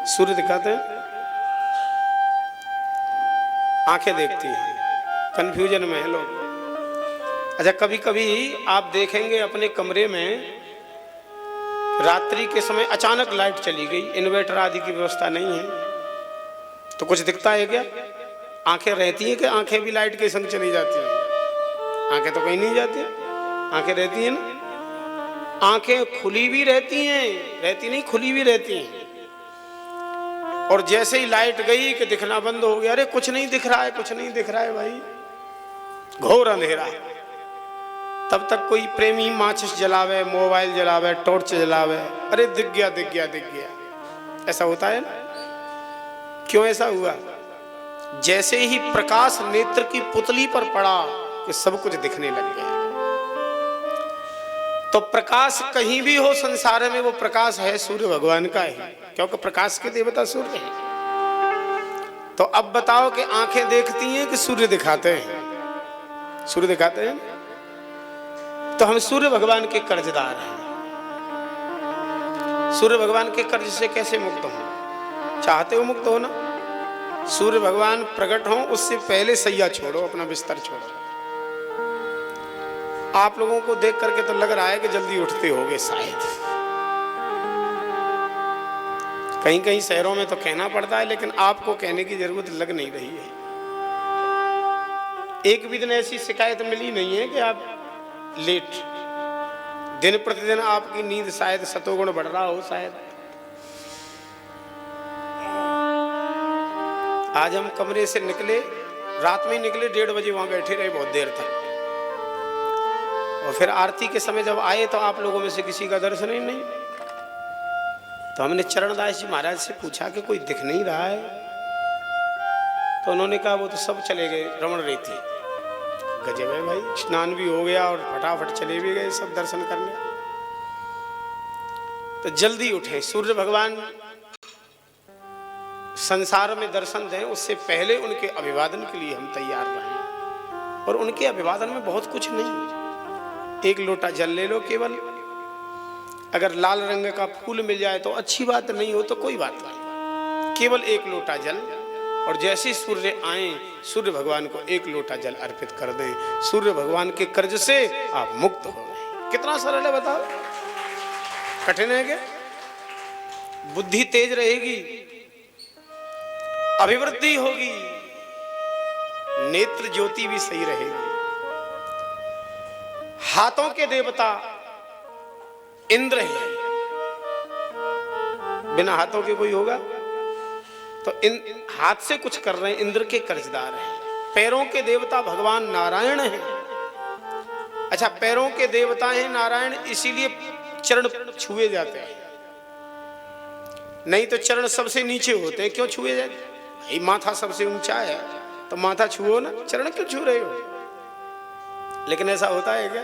सूर्य दिखाते हैं, आंखें देखती हैं। कंफ्यूजन में है लोग। अच्छा, कभी कभी आप देखेंगे अपने कमरे में रात्रि के समय अचानक लाइट चली गई, इन्वर्टर आदि की व्यवस्था नहीं है, तो कुछ दिखता है क्या? आंखें रहती हैं कि आंखें भी लाइट के संग चली जाती हैं? आंखें तो कहीं नहीं जाती, आंखें रहती हैं ना। आंखें खुली भी रहती हैं, रहती नहीं, खुली भी रहती हैं। और जैसे ही लाइट गई कि दिखना बंद हो गया, अरे कुछ नहीं दिख रहा है, कुछ नहीं दिख रहा है भाई, घोर अंधेरा। तब तक कोई प्रेमी माचिस जलावे, मोबाइल जलावे, टॉर्च जलावे, अरे दिख गया दिख गया दिख गया। ऐसा होता है ना। क्यों ऐसा हुआ? जैसे ही प्रकाश नेत्र की पुतली पर पड़ा कि सब कुछ दिखने लग गया। तो प्रकाश कहीं भी हो संसार में, वो प्रकाश है सूर्य भगवान का ही, क्योंकि प्रकाश के देवता सूर्य हैं। तो अब बताओ कि आंखें देखती हैं कि सूर्य दिखाते हैं? सूर्य दिखाते हैं। तो हम सूर्य भगवान के कर्जदार हैं। सूर्य भगवान के कर्ज से कैसे मुक्त हो? चाहते हो मुक्त हो ना? सूर्य भगवान प्रकट हो उससे पहले सैया छोड़ो, अपना बिस्तर छोड़ो। आप लोगों को देख करके तो लग रहा है कि जल्दी उठते होगे शायद। कहीं कहीं शहरों में तो कहना पड़ता है, लेकिन आपको कहने की जरूरत लग नहीं रही है। एक भी दिन ऐसी शिकायत मिली नहीं है कि आप लेट। दिन प्रतिदिन आपकी नींद शायद सतोगुण बढ़ रहा हो शायद। आज हम कमरे से निकले, रात में निकले, 1:30 बजे वहां बैठे रहे बहुत देर तक। और फिर आरती के समय जब आए तो आप लोगों में से किसी का दर्शन ही नहीं। तो हमने चरणदास जी महाराज से पूछा कि कोई दिख नहीं रहा है? तो उन्होंने कहा वो तो सब चले गए रमण रेती, गजब है भाई, स्नान भी हो गया और फटाफट चले भी गए सब दर्शन करने। तो जल्दी उठे, सूर्य भगवान संसार में दर्शन दें उससे पहले उनके अभिवादन के लिए हम तैयार रहें। और उनके अभिवादन में बहुत कुछ नहीं, एक लोटा जल ले लो केवल, अगर लाल रंग का फूल मिल जाए तो अच्छी बात, नहीं हो तो कोई बात नहीं, केवल एक लोटा जल। और जैसे सूर्य आए सूर्य भगवान को एक लोटा जल अर्पित कर दें, सूर्य भगवान के कर्ज से आप मुक्त हो गए। कितना सरल है बताओ, कठिन है क्या? बुद्धि तेज रहेगी, अभिवृद्धि होगी, नेत्र ज्योति भी सही रहेगी। हाथों के देवता इंद्र हैं, बिना हाथों के कोई होगा? तो इन हाथ से कुछ कर रहे हैं, इंद्र के कर्जदार हैं। पैरों के देवता भगवान नारायण हैं। अच्छा, पैरों के देवता हैं नारायण, इसीलिए चरण छुए जाते हैं, नहीं तो चरण सबसे नीचे होते हैं, क्यों छुए जाते? भाई माथा सबसे ऊंचा है तो माथा छुओ ना, चरण क्यों छू रहे हो? लेकिन ऐसा होता है क्या?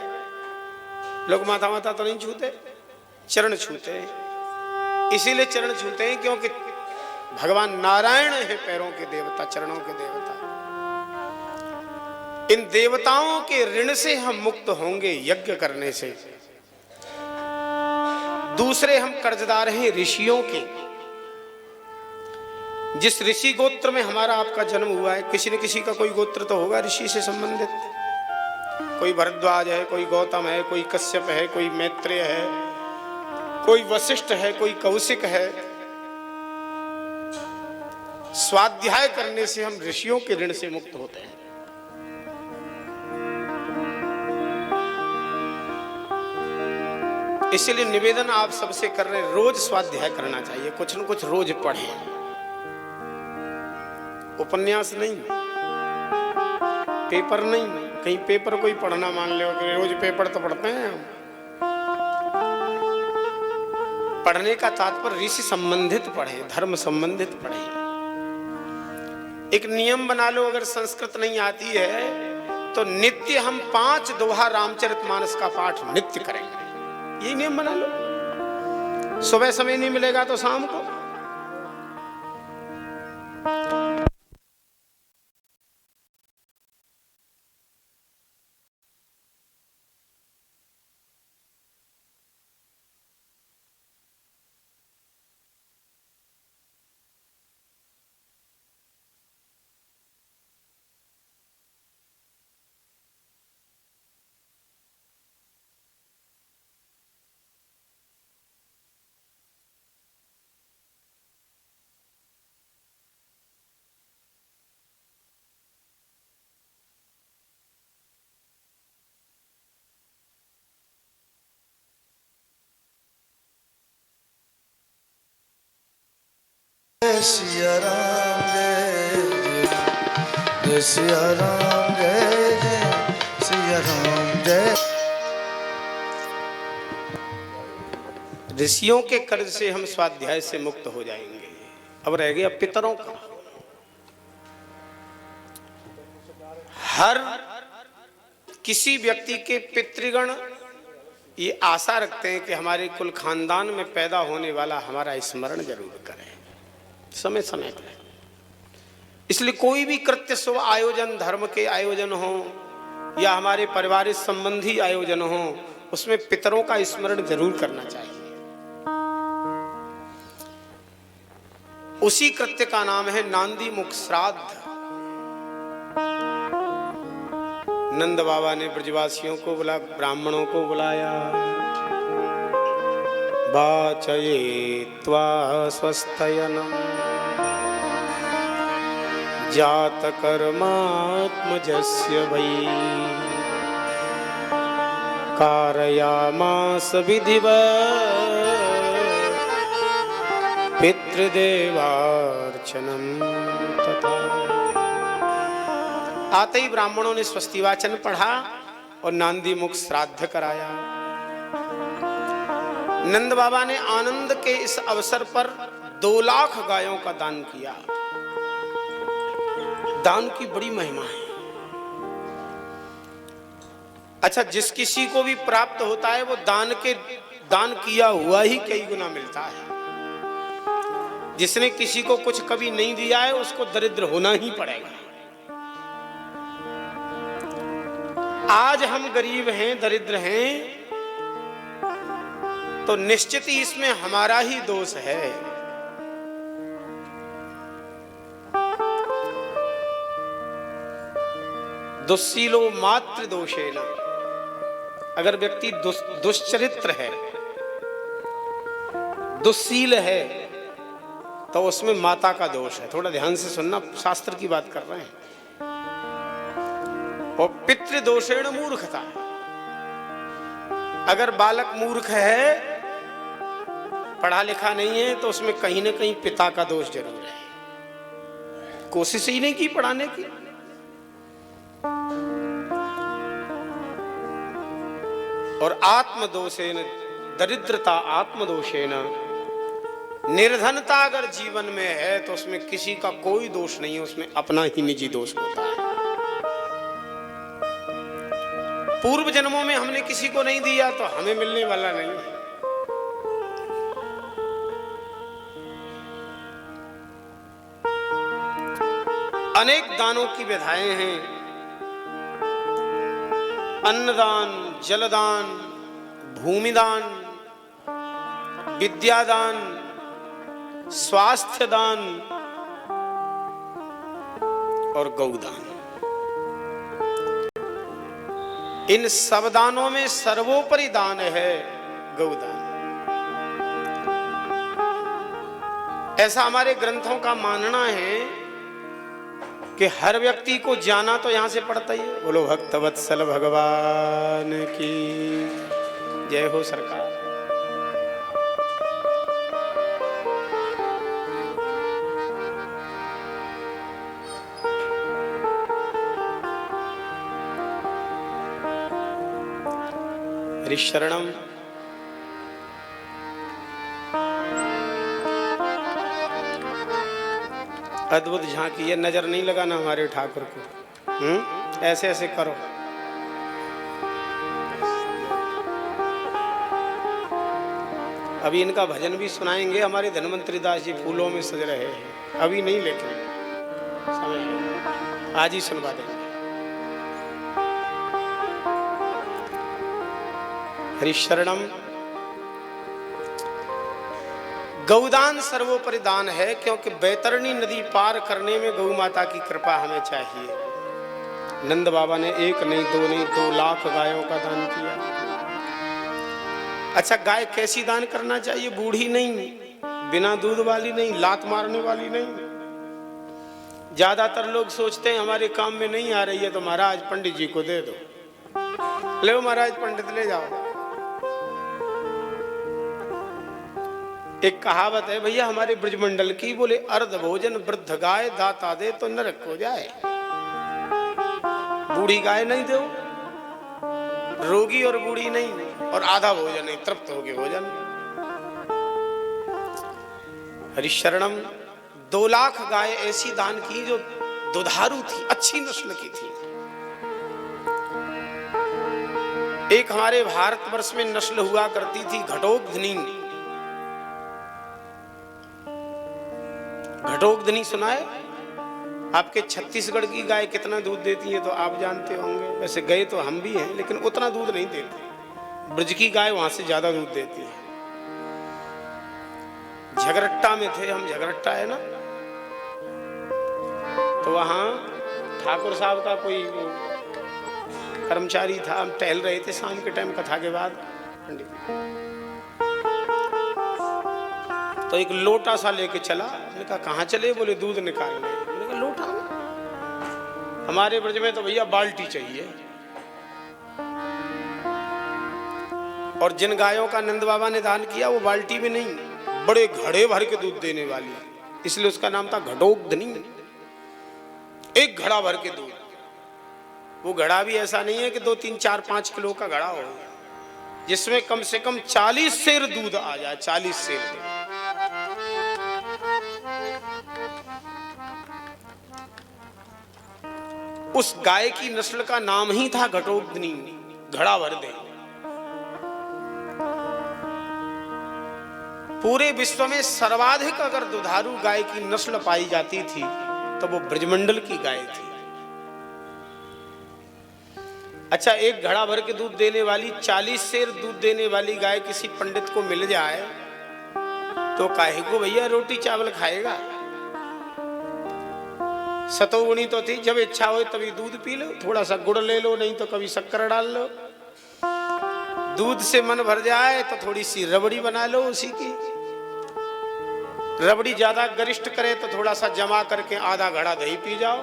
लोग माथा माथा तो नहीं छूते, चरण छूते हैं। इसीलिए चरण छूते हैं क्योंकि भगवान नारायण है पैरों के देवता, चरणों के देवता। इन देवताओं के ऋण से हम मुक्त होंगे यज्ञ करने से। दूसरे हम कर्जदार हैं ऋषियों के। जिस ऋषि गोत्र में हमारा आपका जन्म हुआ है, किसी न किसी का कोई गोत्र तो होगा ऋषि से संबंधित। कोई भरद्वाज है, कोई गौतम है, कोई कश्यप है, कोई मैत्रेय है, कोई वशिष्ठ है, कोई कौशिक है। स्वाध्याय करने से हम ऋषियों के ऋण से मुक्त होते हैं। इसलिए निवेदन आप सबसे कर रहे हैं, रोज स्वाध्याय करना चाहिए, कुछ न कुछ रोज पढ़ें। उपन्यास नहीं, पेपर नहीं, कहीं पेपर कोई पढ़ना मान लो कि रोज पेपर तो पढ़ते हैं हम। पढ़ने का तात्पर्य ऋषि संबंधित पढ़ें, धर्म संबंधित पढ़ें। एक नियम बना लो, अगर संस्कृत नहीं आती है तो नित्य हम 5 दोहा रामचरितमानस का पाठ नित्य करेंगे, ये नियम बना लो। सुबह समय नहीं मिलेगा तो शाम को। सिया राम जय जय सिया राम जय जय सिया राम जय। ऋषियों के कर्ज से हम स्वाध्याय से मुक्त हो जाएंगे। अब रह गया पितरों का। हर किसी व्यक्ति के पितृगण ये आशा रखते हैं कि हमारे कुल खानदान में पैदा होने वाला हमारा स्मरण जरूर करें समय समय पर। इसलिए कोई भी कृत्य शुभ आयोजन, धर्म के आयोजन हो या हमारे पारिवारिक संबंधी आयोजन हो, उसमें पितरों का स्मरण जरूर करना चाहिए। उसी कृत्य का नाम है नांदी मुख श्राद्ध। नंद बाबा ने ब्रजवासियों को बुला, ब्राह्मणों को बुलाया। वाचयेत्वा स्वस्थयनम् जातकर्मात्मजस्य वै कारयामास विधिवत् पितृदेवार्चनम् तथा। आते ही ब्राह्मणों ने स्वस्ति वाचन पढ़ा और नांदी मुख श्राद्ध कराया। नंद बाबा ने आनंद के इस अवसर पर 2 लाख गायों का दान किया। दान की बड़ी महिमा है। अच्छा, जिस किसी को भी प्राप्त होता है वो दान किया हुआ ही कई गुना मिलता है। जिसने किसी को कुछ कभी नहीं दिया है उसको दरिद्र होना ही पड़ेगा। आज हम गरीब हैं, दरिद्र हैं, तो निश्चित ही इसमें हमारा ही दोष है। दुस्सीलो मात्र दोषेण, अगर व्यक्ति दुश्चरित्र है, दुस्सील है, तो उसमें माता का दोष है। थोड़ा ध्यान से सुनना, शास्त्र की बात कर रहे हैं। और पितृदोषेण मूर्खता, अगर बालक मूर्ख है, पढ़ा लिखा नहीं है, तो उसमें कहीं ना कहीं पिता का दोष जरूर है। कोशिश ही नहीं की पढ़ाने की। और आत्मदोषेन दरिद्रता, आत्मदोषेन निर्धनता अगर जीवन में है तो उसमें किसी का कोई दोष नहीं है, उसमें अपना ही निजी दोष होता है। पूर्व जन्मों में हमने किसी को नहीं दिया तो हमें मिलने वाला नहीं है। अनेक दानों की विधाएं हैं, अन्नदान, जलदान, भूमिदान, विद्यादान, स्वास्थ्य दान और गौदान। इन सब दानों में सर्वोपरि दान है गौदान। ऐसा हमारे ग्रंथों का मानना है कि हर व्यक्ति को जाना तो यहां से पड़ता ही है। बोलो भक्तवत्सल भगवान की जय हो सरकार। हरिशरणम। अद्भुत झांकी है, नजर नहीं लगाना हमारे ठाकुर को। ऐसे ऐसे करो। अभी इनका भजन भी सुनाएंगे। हमारे धन्वंतरी दास जी फूलों में सज रहे हैं, अभी नहीं, लेकिन समय आज ही सुनवा देंगे। हरिशरणम। गौदान सर्वोपरि दान है, क्योंकि बैतरणी नदी पार करने में गौ माता की कृपा हमें चाहिए। नंद बाबा ने 1 नहीं 2 नहीं 2 लाख गायों का दान किया। अच्छा, गाय कैसी दान करना चाहिए? बूढ़ी नहीं, बिना दूध वाली नहीं, लात मारने वाली नहीं। ज्यादातर लोग सोचते हैं हमारे काम में नहीं आ रही है तो महाराज पंडित जी को दे दो। ले महाराज पंडित ले जाओ। एक कहावत है भैया हमारे ब्रजमंडल की, बोले अर्ध भोजन वृद्ध गाय दाता दे तो नरक हो जाए। बूढ़ी गाय नहीं दो, रोगी और बूढ़ी नहीं, और आधा भोजन नहीं, तृप्त हो गए भोजन। हरिशरणम। 2 लाख गाय ऐसी दान की जो दुधारू थी, अच्छी नस्ल की थी। एक हमारे भारतवर्ष में नस्ल हुआ करती थी घटोत्कच। घटोत्कच सुना है? आपके छत्तीसगढ़ की गाय कितना दूध देती है तो आप जानते होंगे। वैसे गए तो हम भी हैं, लेकिन उतना दूध नहीं देती। ब्रज की गाय वहां से ज्यादा दूध देती है। झगरट्टा में थे हम, झगरट्टा है ना, तो वहां ठाकुर साहब का कोई कर्मचारी था। हम टहल रहे थे शाम के टाइम कथा के बाद, तो एक लोटा सा लेके चला। मैंने कहा कहाँ चले? बोले दूध निकालने। मैंने कहा लोटा? हमारे ब्रज में तो भैया बाल्टी चाहिए। और जिन गायों का नंद बाबा ने दान किया वो बाल्टी में नहीं, बड़े घड़े भर के दूध देने वाली, इसलिए उसका नाम था घटोत्कच। एक घड़ा भर के दूध। वो घड़ा भी ऐसा नहीं है कि 2, 3, 4, 5 किलो का घड़ा हो, जिसमें कम से कम 40 सेर दूध आ जाए। 40 सेर दूध। उस गाय की नस्ल का नाम ही था घटोत्कच, घड़ा भर दे। पूरे विश्व में सर्वाधिक अगर दुधारू गाय की नस्ल पाई जाती थी तो वो ब्रजमंडल की गाय थी। अच्छा, एक घड़ा भर के दूध देने वाली 40 सेर दूध देने वाली गाय किसी पंडित को मिल जाए तो काहे को भैया रोटी चावल खाएगा। सतोगुणी तो थी, जब इच्छा हो तभी दूध पी लो, थोड़ा सा गुड़ ले लो, नहीं तो कभी शक्कर डाल लो। दूध से मन भर जाए तो थोड़ी सी रबड़ी बना लो उसी की। रबड़ी ज्यादा गरिष्ठ करे तो थोड़ा सा जमा करके आधा घड़ा दही पी जाओ।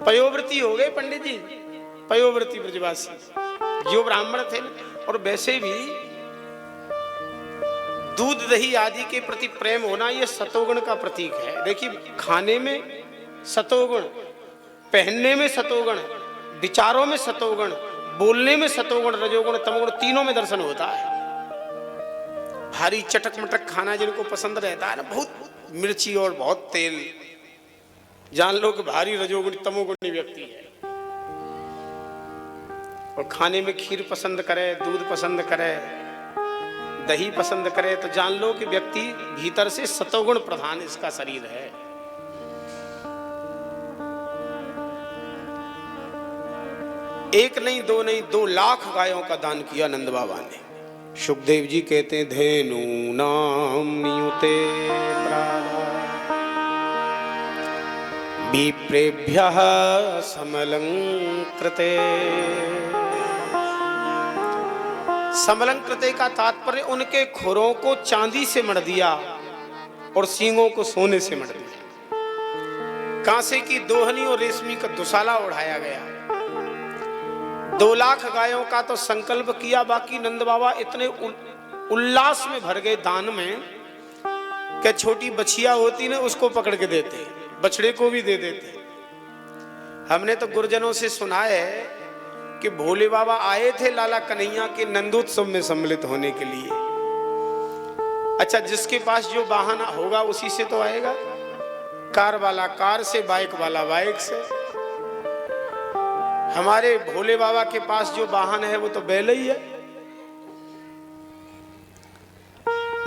पयोव्रती हो गए पंडित जी, पयोव्रती ब्रजवासी जो ब्राह्मण थे। और वैसे भी दूध दही आदि के प्रति प्रेम होना यह सतोगुण का प्रतीक है। देखिए, खाने में सतोगुण, पहनने में सतोगुण, विचारों में सतोगुण, बोलने में सतोगुण, रजोगुण, तमोगुण, तीनों में दर्शन होता है। भारी चटक मटक खाना जिनको पसंद रहता है ना, बहुत मिर्ची और बहुत तेल, जान लो कि भारी रजोगुणी तमोगुणी व्यक्ति है। और खाने में खीर पसंद करे, दूध पसंद करे, दही पसंद करे तो जान लो कि व्यक्ति भीतर से सतोगुण प्रधान इसका शरीर है। एक नहीं, दो नहीं, 2 लाख गायों का दान किया नंद बाबा ने। सुखदेव जी कहते हैं, धेनु नाम नियुते विप्रेभ्यः समलंकृते। समलंकृते का तात्पर्य उनके खुरों को चांदी से मढ़ दिया और सींगों को सोने से मढ़ दिया। कांसे की दोहनी और रेशमी का दुशाला उड़ाया गया। 2 लाख गायों का तो संकल्प किया। बाकी नंद बाबा इतने उल्लास में भर गए दान में कि छोटी बछिया होती ना उसको पकड़ के देते, बछड़े को भी दे देते। हमने तो गुरुजनों से सुना है कि भोले बाबा आए थे लाला कन्हैया के नंदोत्सव में सम्मिलित होने के लिए। अच्छा, जिसके पास जो वाहन होगा उसी से तो आएगा। कार वाला कार से, बाइक वाला बाइक से। हमारे भोले बाबा के पास जो वाहन है वो तो बैल ही है।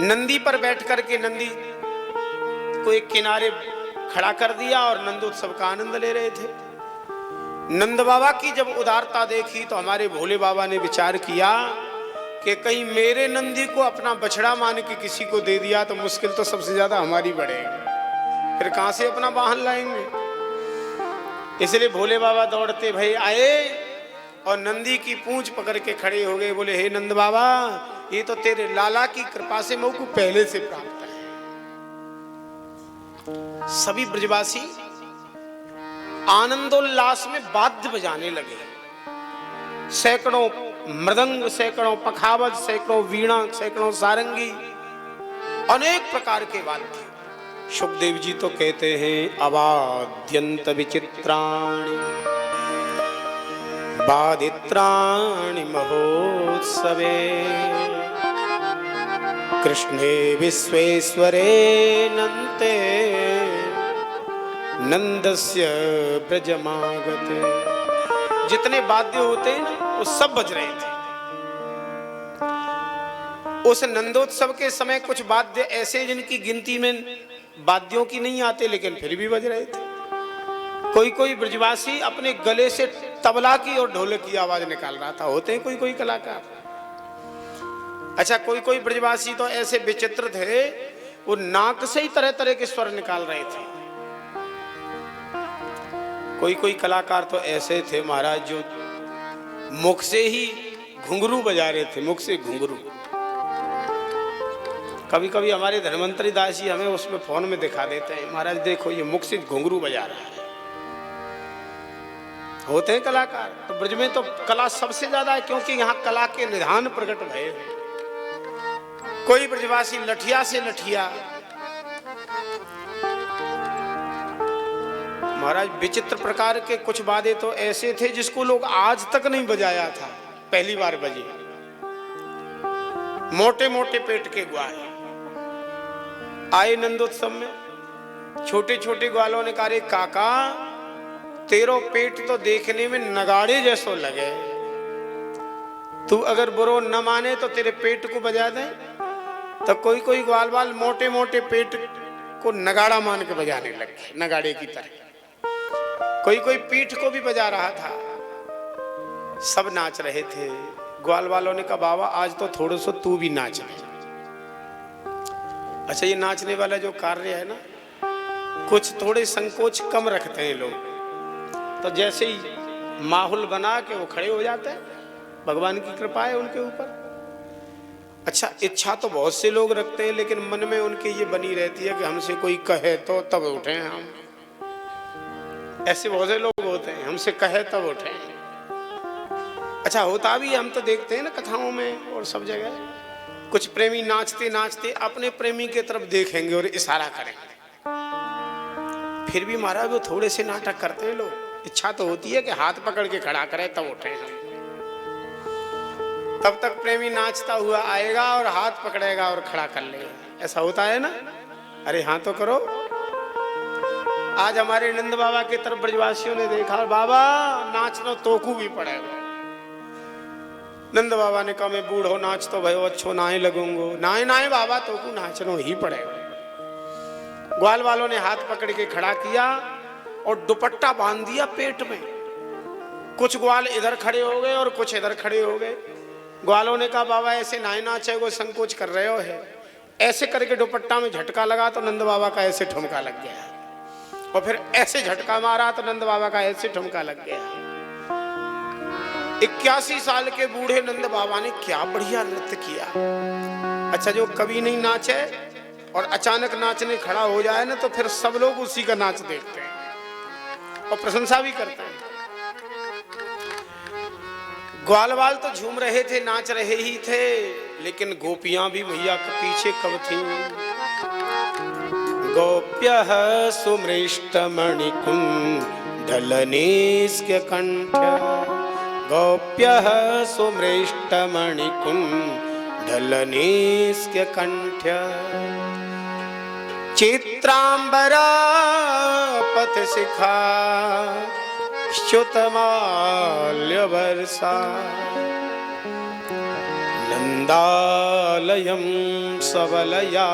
नंदी पर बैठ करके नंदी को एक किनारे खड़ा कर दिया और नंदोत्सव का आनंद ले रहे थे। नंद बाबा की जब उदारता देखी तो हमारे भोले बाबा ने विचार किया कि कहीं मेरे नंदी को अपना बछड़ा मान के किसी को दे दिया तो मुश्किल तो सबसे ज्यादा हमारी बढ़ेगी, फिर कहां से अपना वाहन लाएंगे। इसलिए भोले बाबा दौड़ते भई आए और नंदी की पूंछ पकड़ के खड़े हो गए। बोले, हे नंद बाबा, ये तो तेरे लाला की कृपा से मुझको पहले से प्राप्त है। सभी ब्रजवासी आनंदोल्लास में वाद्य बजाने लगे। सैकड़ों मृदंग, सैकड़ों पखावज, सैकड़ों वीणा, सैकड़ों सारंगी, अनेक प्रकार के वाद्य। सुखदेव जी तो कहते हैं, अवाद्यंत विचित्राणि वादित्राणि महोत्सवे कृष्णे विश्वेश्वरे नन्ते नंदस्य ब्रजमागते। जितने वाद्य होते हैं ना वो सब बज रहे थे। उस नंदोत्सव के समय कुछ वाद्य ऐसे जिनकी गिनती में वाद्यों की नहीं आते लेकिन फिर भी बज रहे थे। कोई कोई ब्रजवासी अपने गले से तबला की और ढोलक की आवाज निकाल रहा था। होते हैं कोई कोई कलाकार। अच्छा, कोई कोई ब्रजवासी तो ऐसे विचित्र थे, वो नाक से ही तरह तरह के स्वर निकाल रहे थे। कोई कोई कलाकार तो ऐसे थे महाराज जो मुख से ही घुंघरू बजा रहे थे, मुख से घुंघरू। कभी कभी हमारे धन्वंतरी दास जी हमें उसमें फोन में दिखा देते हैं, महाराज देखो ये मुख से घुंघरू बजा रहा है। होते हैं कलाकार। तो ब्रज में तो कला सबसे ज्यादा है, क्योंकि यहाँ कला के निधान प्रकट भय। कोई ब्रजवासी लठिया से लठिया, महाराज विचित्र प्रकार के कुछ वाद्य तो ऐसे थे जिसको लोग आज तक नहीं बजाया था, पहली बार बजे। मोटे मोटे पेट के ग्वाल आए नंदोत्सव में। छोटे छोटे ग्वालों ने कहा, काका तेरो पेट तो देखने में नगाड़े जैसो लगे, तू अगर बुरो न माने तो तेरे पेट को बजा दे। तो कोई कोई ग्वाल बाल मोटे मोटे पेट को नगाड़ा मान के बजाने लगे, नगाड़े की तरह। कोई कोई पीठ को भी बजा रहा था। सब नाच रहे थे। ग्वाल वालों ने कहा बाबा आज तो थोड़ा सा तू भी नाच ले। अच्छा, ये नाचने वाला जो कार्य है ना, कुछ थोड़े संकोच कम रखते हैं लोग, तो जैसे ही माहौल बना के वो खड़े हो जाते हैं। भगवान की कृपा है उनके ऊपर। अच्छा, इच्छा तो बहुत से लोग रखते हैं, लेकिन मन में उनके ये बनी रहती है कि हमसे कोई कहे तो तब उठे हम। ऐसे बहुत से लोग होते हैं, हमसे कहे तब उठे। अच्छा, होता भी हम तो देखते हैं ना कथाओं में और सब जगह, कुछ प्रेमी नाचते नाचते अपने प्रेमी की तरफ देखेंगे और इशारा करेंगे। फिर भी महाराज वो थोड़े से नाटक करते हैं लोग। इच्छा तो होती है कि हाथ पकड़ के खड़ा करे तब उठे हम। तब तक प्रेमी नाचता हुआ आएगा और हाथ पकड़ेगा और खड़ा कर लेगा। ऐसा होता है ना? अरे हाँ तो करो। आज हमारे नंद बाबा की तरफ ब्रजवासियों ने देखा, बाबा नाचना तोकू भी पड़ेगा। नंद बाबा ने कहा मैं बूढ़ो नाच तो भयो अच्छो नाए लगूंगो। नाए नाए बाबा तोकू नाचनो ही पड़ेगा। ग्वाल वालों ने हाथ पकड़ के खड़ा किया और दुपट्टा बांध दिया पेट में। कुछ ग्वाल इधर खड़े हो गए और कुछ इधर खड़े हो गए। ग्वालों ने कहा बाबा ऐसे नाए नाचे को संकोच कर रहे हो है। ऐसे करके दुपट्टा में झटका लगा तो नंद बाबा का ऐसे ठुमका लग गया, और फिर ऐसे झटका मारा तो नंद बाबा का ऐसे ठुमका लग गया। 81 साल के बूढ़े नंद बाबा ने क्या बढ़िया नृत्य किया। अच्छा, जो कभी नहीं नाचे और अचानक नाचने खड़ा हो जाए ना, तो फिर सब लोग उसी का नाच देखते हैं और प्रशंसा भी करते हैं। ग्वाल बाल तो झूम रहे थे, नाच रहे ही थे, लेकिन गोपियां भी भैया के पीछे कब थी। गोप्यः सुमृष्टमणिकुण्डलनिष्क्य कंठ्य, गोप्यः सुमृष्टमणिकुण्डलनिष्क्य कंठ्य, चित्रांबरा पथशिखा च्युतमाल्यवर्षा, नन्दालयं सबलया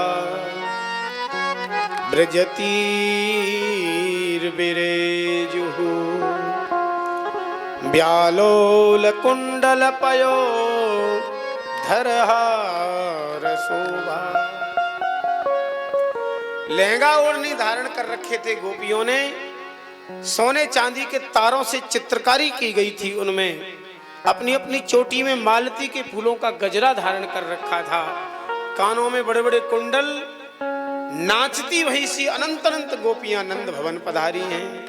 व्रजतीर्विरेजुः, व्यालोलकुण्डलपयो धरहार शोभा। लहंगा ओढ़नी धारण कर रखे थे गोपियों ने। सोने चांदी के तारों से चित्रकारी की गई थी उनमें। अपनी अपनी चोटी में मालती के फूलों का गजरा धारण कर रखा था। कानों में बड़े बड़े कुंडल। नाचती वही सी अनंत अनंत गोपियां नंद भवन पधारी हैं।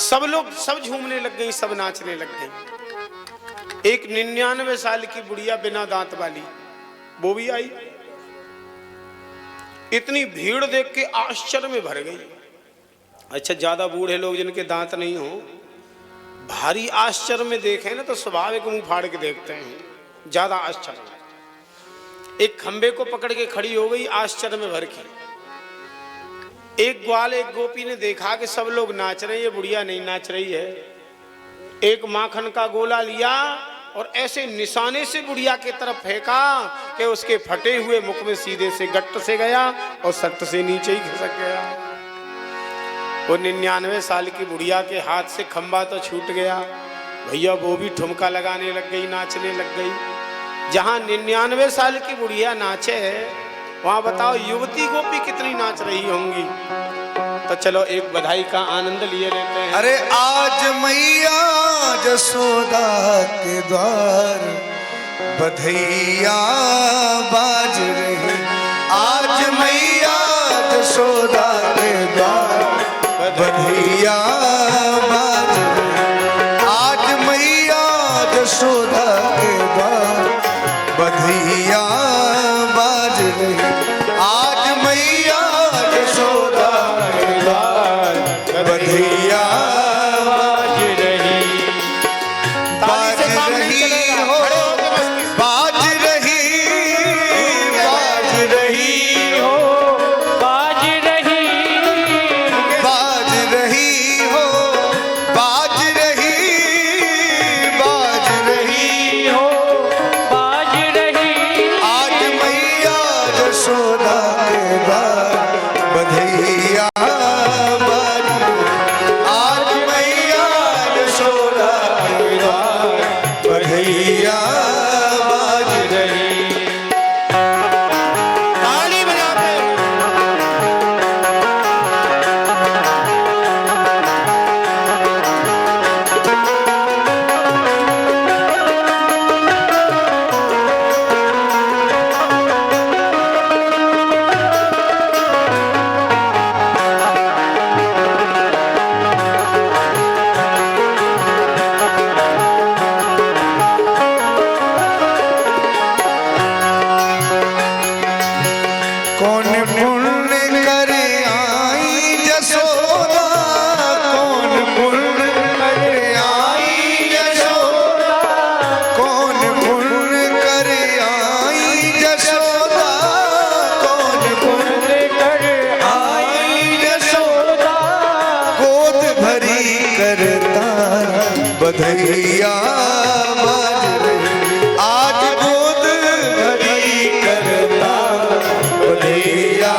सब लोग सब झूमने लग गई, सब नाचने लग गई। एक 99 साल की बुढ़िया बिना दांत वाली वो भी आई। इतनी भीड़ देख के आश्चर्य में भर गई। अच्छा, ज्यादा बूढ़े लोग जिनके दांत नहीं हो, भारी आश्चर्य में देखें ना तो स्वाभाविक मुंह फाड़ के देखते हैं, ज्यादा आश्चर्य। एक खंबे को पकड़ के खड़ी हो गई आश्चर्य में भर के। एक ग्वाल एक गोपी ने देखा कि सब लोग नाच रहे हैं, ये बुढ़िया नहीं नाच रही है। एक माखन का गोला लिया और ऐसे निशाने से बुढ़िया की तरफ फेंका कि उसके फटे हुए मुख में सीधे से गट्ट से गया और सट्ट से नीचे ही खिसक गया। वो 99 साल की बुढ़िया के हाथ से खंबा तो छूट गया। भैया वो भी ठुमका लगाने लग गई, नाचने लग गई। जहां 99 साल की बुढ़िया नाचे वहां बताओ युवती गोपी कितनी नाच रही होंगी। तो चलो एक बधाई का आनंद लिए लेते हैं। अरे आज मैया जसोदा के द्वार बधैया बाज रही। आज मैया जसोदा के द्वार बधैया बाज रही। आज मैया जसोदा के द्वार बधैया बाज रही। आज मैया जसोदा के द्वार बधैया बाज रही। बाज रही हो, बाज रही, बाज रही हो, बाज रही बधैया बाज रही। आज गोद भरी करता बधैया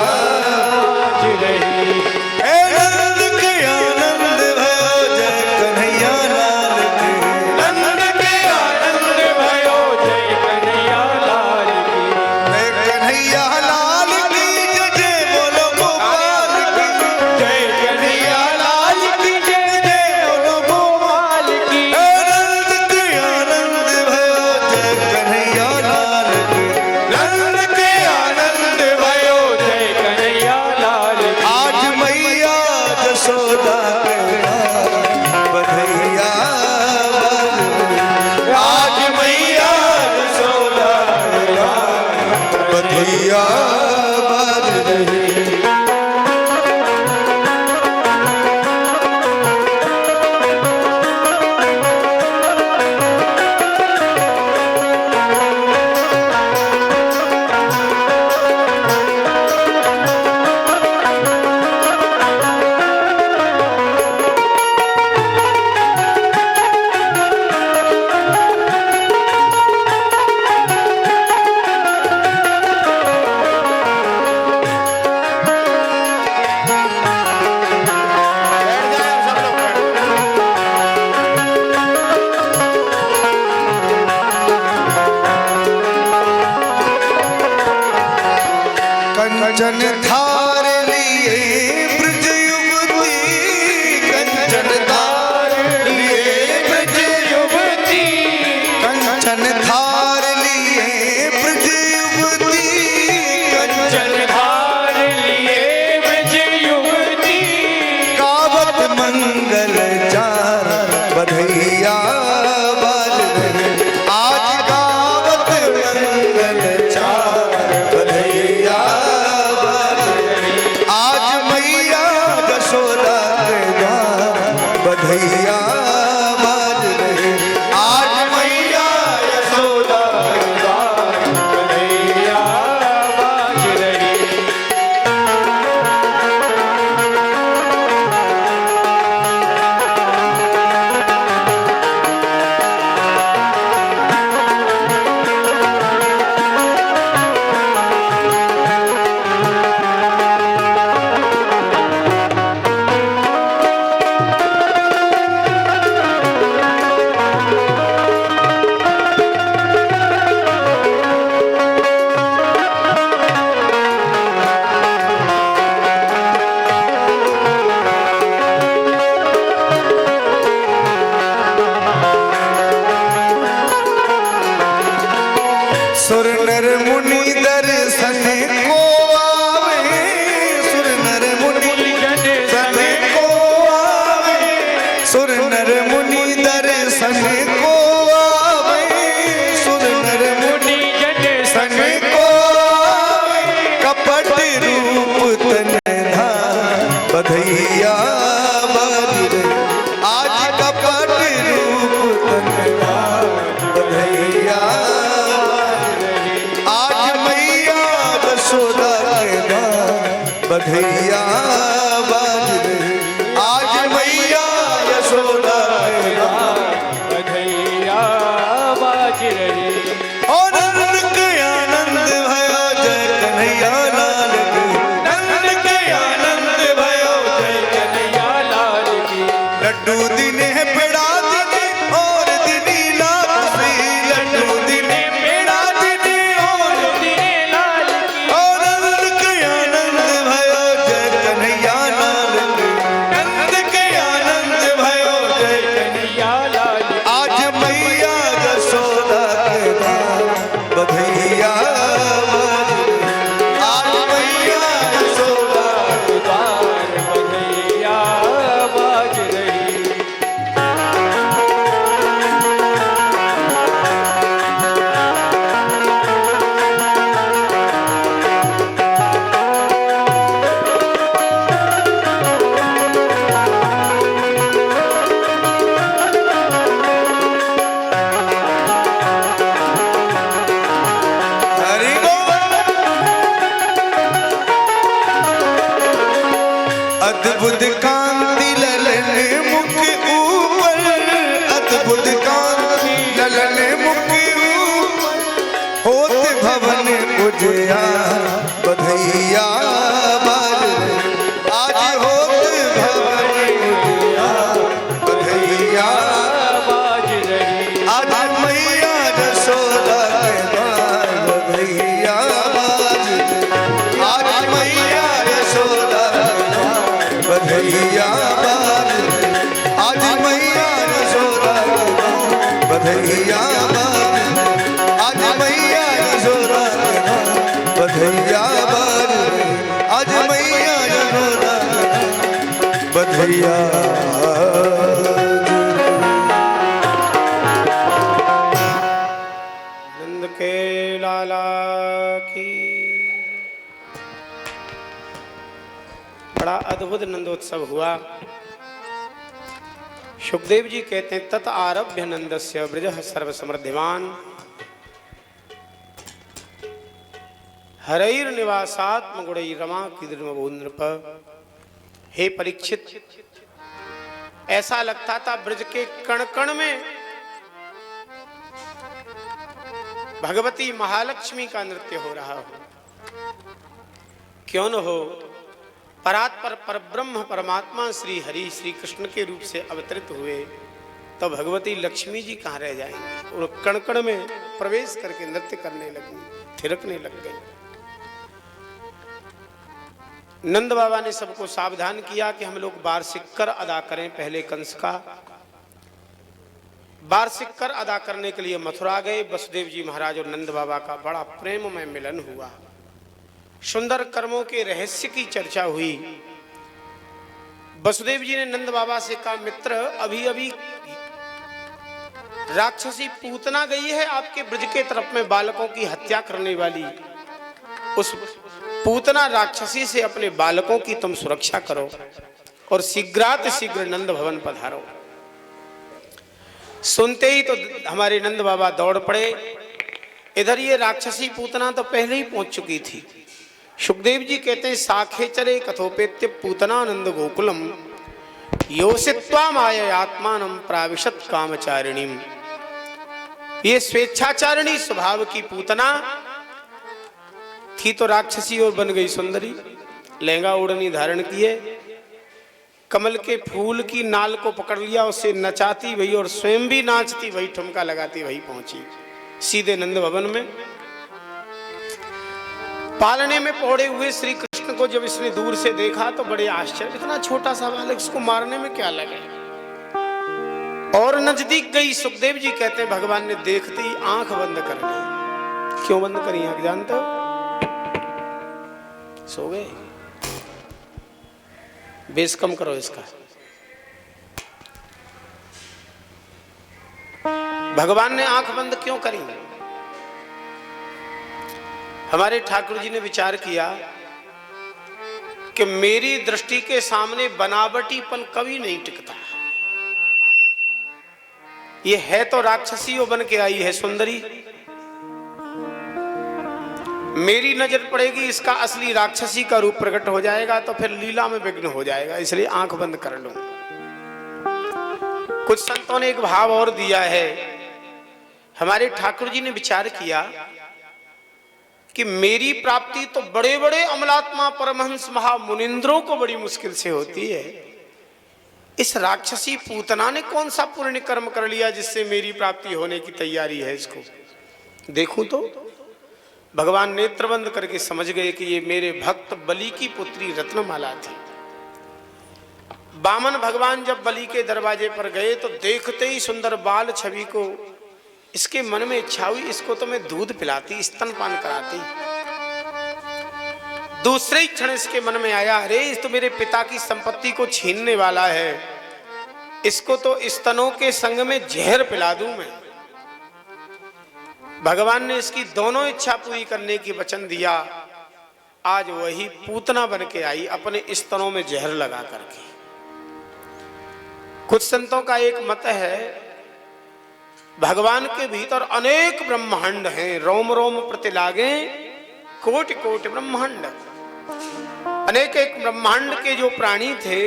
बाज रही। ए नंद के आनंद भयो जय कन्हैया लाल की। नंद के आनंद भयो जय कन्हैया लाल की। जय कन्हैया लाल की जय बोलो गोपाल की। जय कन्हैया लाल की जय जय बोलो गोपाल की। नंद के आनंद भयो जय कन्हैया लाल की। नंद के आनंद भयो जय कन्हैया लाल की। आज मैया जसोदा बधैया आज मैया यशोदा बधैया बाज रही। कंचन धार लिए ब्रज युवती। कंचन धार लिए ब्रज युवती। कंचन धार लिए ब्रज युवती। कंचन धार लिए ब्रज युवती। गावत मंगल चार बधैया बाज रही। आज गावत मंगल चार बधैया बाज रही। आज मैया यशोदा के द्वार बधैया बाज रही। आज मैया यशोदा के द्वार बधैया बाज रही। सुर नर मुनि दर्शन को आवे। सुर नर मुनि दर्शन को आवे। सुर नर मुनि दर्शन को आवे। सुर नर मुनि दर्शन को आवे। कपट रूप तन धार बधैया बाज रही। आज कपट रूप तन धार बधैया। आज मैया यशोदा के द्वार बधैया बाज रही। आज मैया यशोदा के द्वार बधैया बाज रही। और नंद के आनंद भयो जय कन्हैया लाल की। नंद के आनंद भयो जय कन्हैया लाल की। लड्डू दिने पेड़ा दिने और दिनी लापसी। लड्डू दिने पेड़ा दिने और दिने लाल की। और नंद के आनंद भयो जय कन्हैया लाल की। नंद के आनंद भयो जय कन्हैया लाल की। आज मैया यशोदा के द्वार बधैया बाज रही। आज मैया यशोदा द्वार बधैया बाज रही। बधैया बार आज मैया यशोदा के नाम बधैया बार आज मैया यशोदा बधैया। नंद के लाला की। बड़ा अद्भुत नंदोत्सव हुआ। सुखदेव जी कहते हैं तत आरभ्य नंदस्य ब्रजः सर्व समृद्धिमान हरैर निवासात्म गुणै रमा कीर्तिर्मभून् नृप। हे परीक्षित, ऐसा लगता था ब्रज के कण कण में भगवती महालक्ष्मी का नृत्य हो रहा हो। क्यों न हो, परात्पर परब्रह्म परमात्मा श्री हरि श्री कृष्ण के रूप से अवतरित हुए तो भगवती लक्ष्मी जी कहाँ रह जाएंगे। और कण कण में प्रवेश करके नृत्य करने लगी, थिरकने लग गई। नंद बाबा ने सबको सावधान किया कि हम लोग वार्षिक कर अदा करें। पहले कंस का वार्षिक कर अदा करने के लिए मथुरा गए। वसुदेव जी महाराज और नंद बाबा का बड़ा प्रेममय मिलन हुआ। सुंदर कर्मों के रहस्य की चर्चा हुई। वसुदेव जी ने नंद बाबा से कहा, मित्र, अभी अभी राक्षसी पूतना गई है आपके ब्रज के तरफ में बालकों की हत्या करने वाली। उस पूतना राक्षसी से अपने बालकों की तुम सुरक्षा करो और शीघ्राति शीघ्र नंद भवन पधारो। सुनते ही तो हमारे नंद बाबा दौड़ पड़े। इधर ये राक्षसी पूतना तो पहले ही पहुंच चुकी थी। सुखदेव जी कहते हैं साखे चले कथोपेत्य पूतनानंद गोकुलम योषित्वा माययात्मानं प्राविशत कामचारिणीम। ये स्वेच्छाचारिणी स्वभाव की पूतना थी तो राक्षसी और बन गई सुंदरी। लहंगा ओढ़नी धारण किए, कमल के फूल की नाल को पकड़ लिया, उससे नचाती वही और स्वयं भी नाचती वही, ठुमका लगाती वही पहुंची सीधे नंद भवन में। पालने में पौड़े हुए श्री कृष्ण को जब इसने दूर से देखा तो बड़े आश्चर्य, इतना छोटा सा बालक, इसको मारने में क्या लगे। और नजदीक गई। सुखदेव जी कहते हैं भगवान ने देखते ही आंख बंद कर ली। क्यों बंद करी आंख जानते हो? सो गए। बेस कम करो इसका। भगवान ने आंख बंद क्यों करी? हमारे ठाकुर जी ने विचार किया कि मेरी दृष्टि के सामने बनावटीपन कभी नहीं टिकता। ये है तो राक्षसी बन के आई है सुंदरी, मेरी नजर पड़ेगी इसका असली राक्षसी का रूप प्रकट हो जाएगा तो फिर लीला में विघ्न हो जाएगा, इसलिए आंख बंद कर लूं। कुछ संतों ने एक भाव और दिया है। हमारे ठाकुर जी ने विचार किया कि मेरी प्राप्ति तो बड़े बड़े अमलात्मा परमहंस महामुनिंद्रों को बड़ी मुश्किल से होती है। इस राक्षसी पूतना ने कौन सा पुण्य कर्म कर लिया जिससे मेरी प्राप्ति होने की तैयारी है? इसको देखूं तो भगवान नेत्र बंद करके समझ गए कि ये मेरे भक्त बलि की पुत्री रत्नमाला थी। बामन भगवान जब बलि के दरवाजे पर गए तो देखते ही सुंदर बाल छवि को इसके मन में इच्छा हुई, इसको तो मैं दूध पिलाती, स्तनपान कराती। दूसरे ही क्षण इसके मन में आया, अरे इस तो मेरे पिता की संपत्ति को छीनने वाला है, इसको तो स्तनों के संग में जहर पिला दूं मैं। भगवान ने इसकी दोनों इच्छा पूरी करने की वचन दिया। आज वही पूतना बन के आई अपने स्तनों में जहर लगा करके। कुछ संतों का एक मत है भगवान के भीतर अनेक ब्रह्मांड हैं, रोम रोम प्रति लागे कोटि कोटि ब्रह्मांड। अनेक एक ब्रह्मांड के जो प्राणी थे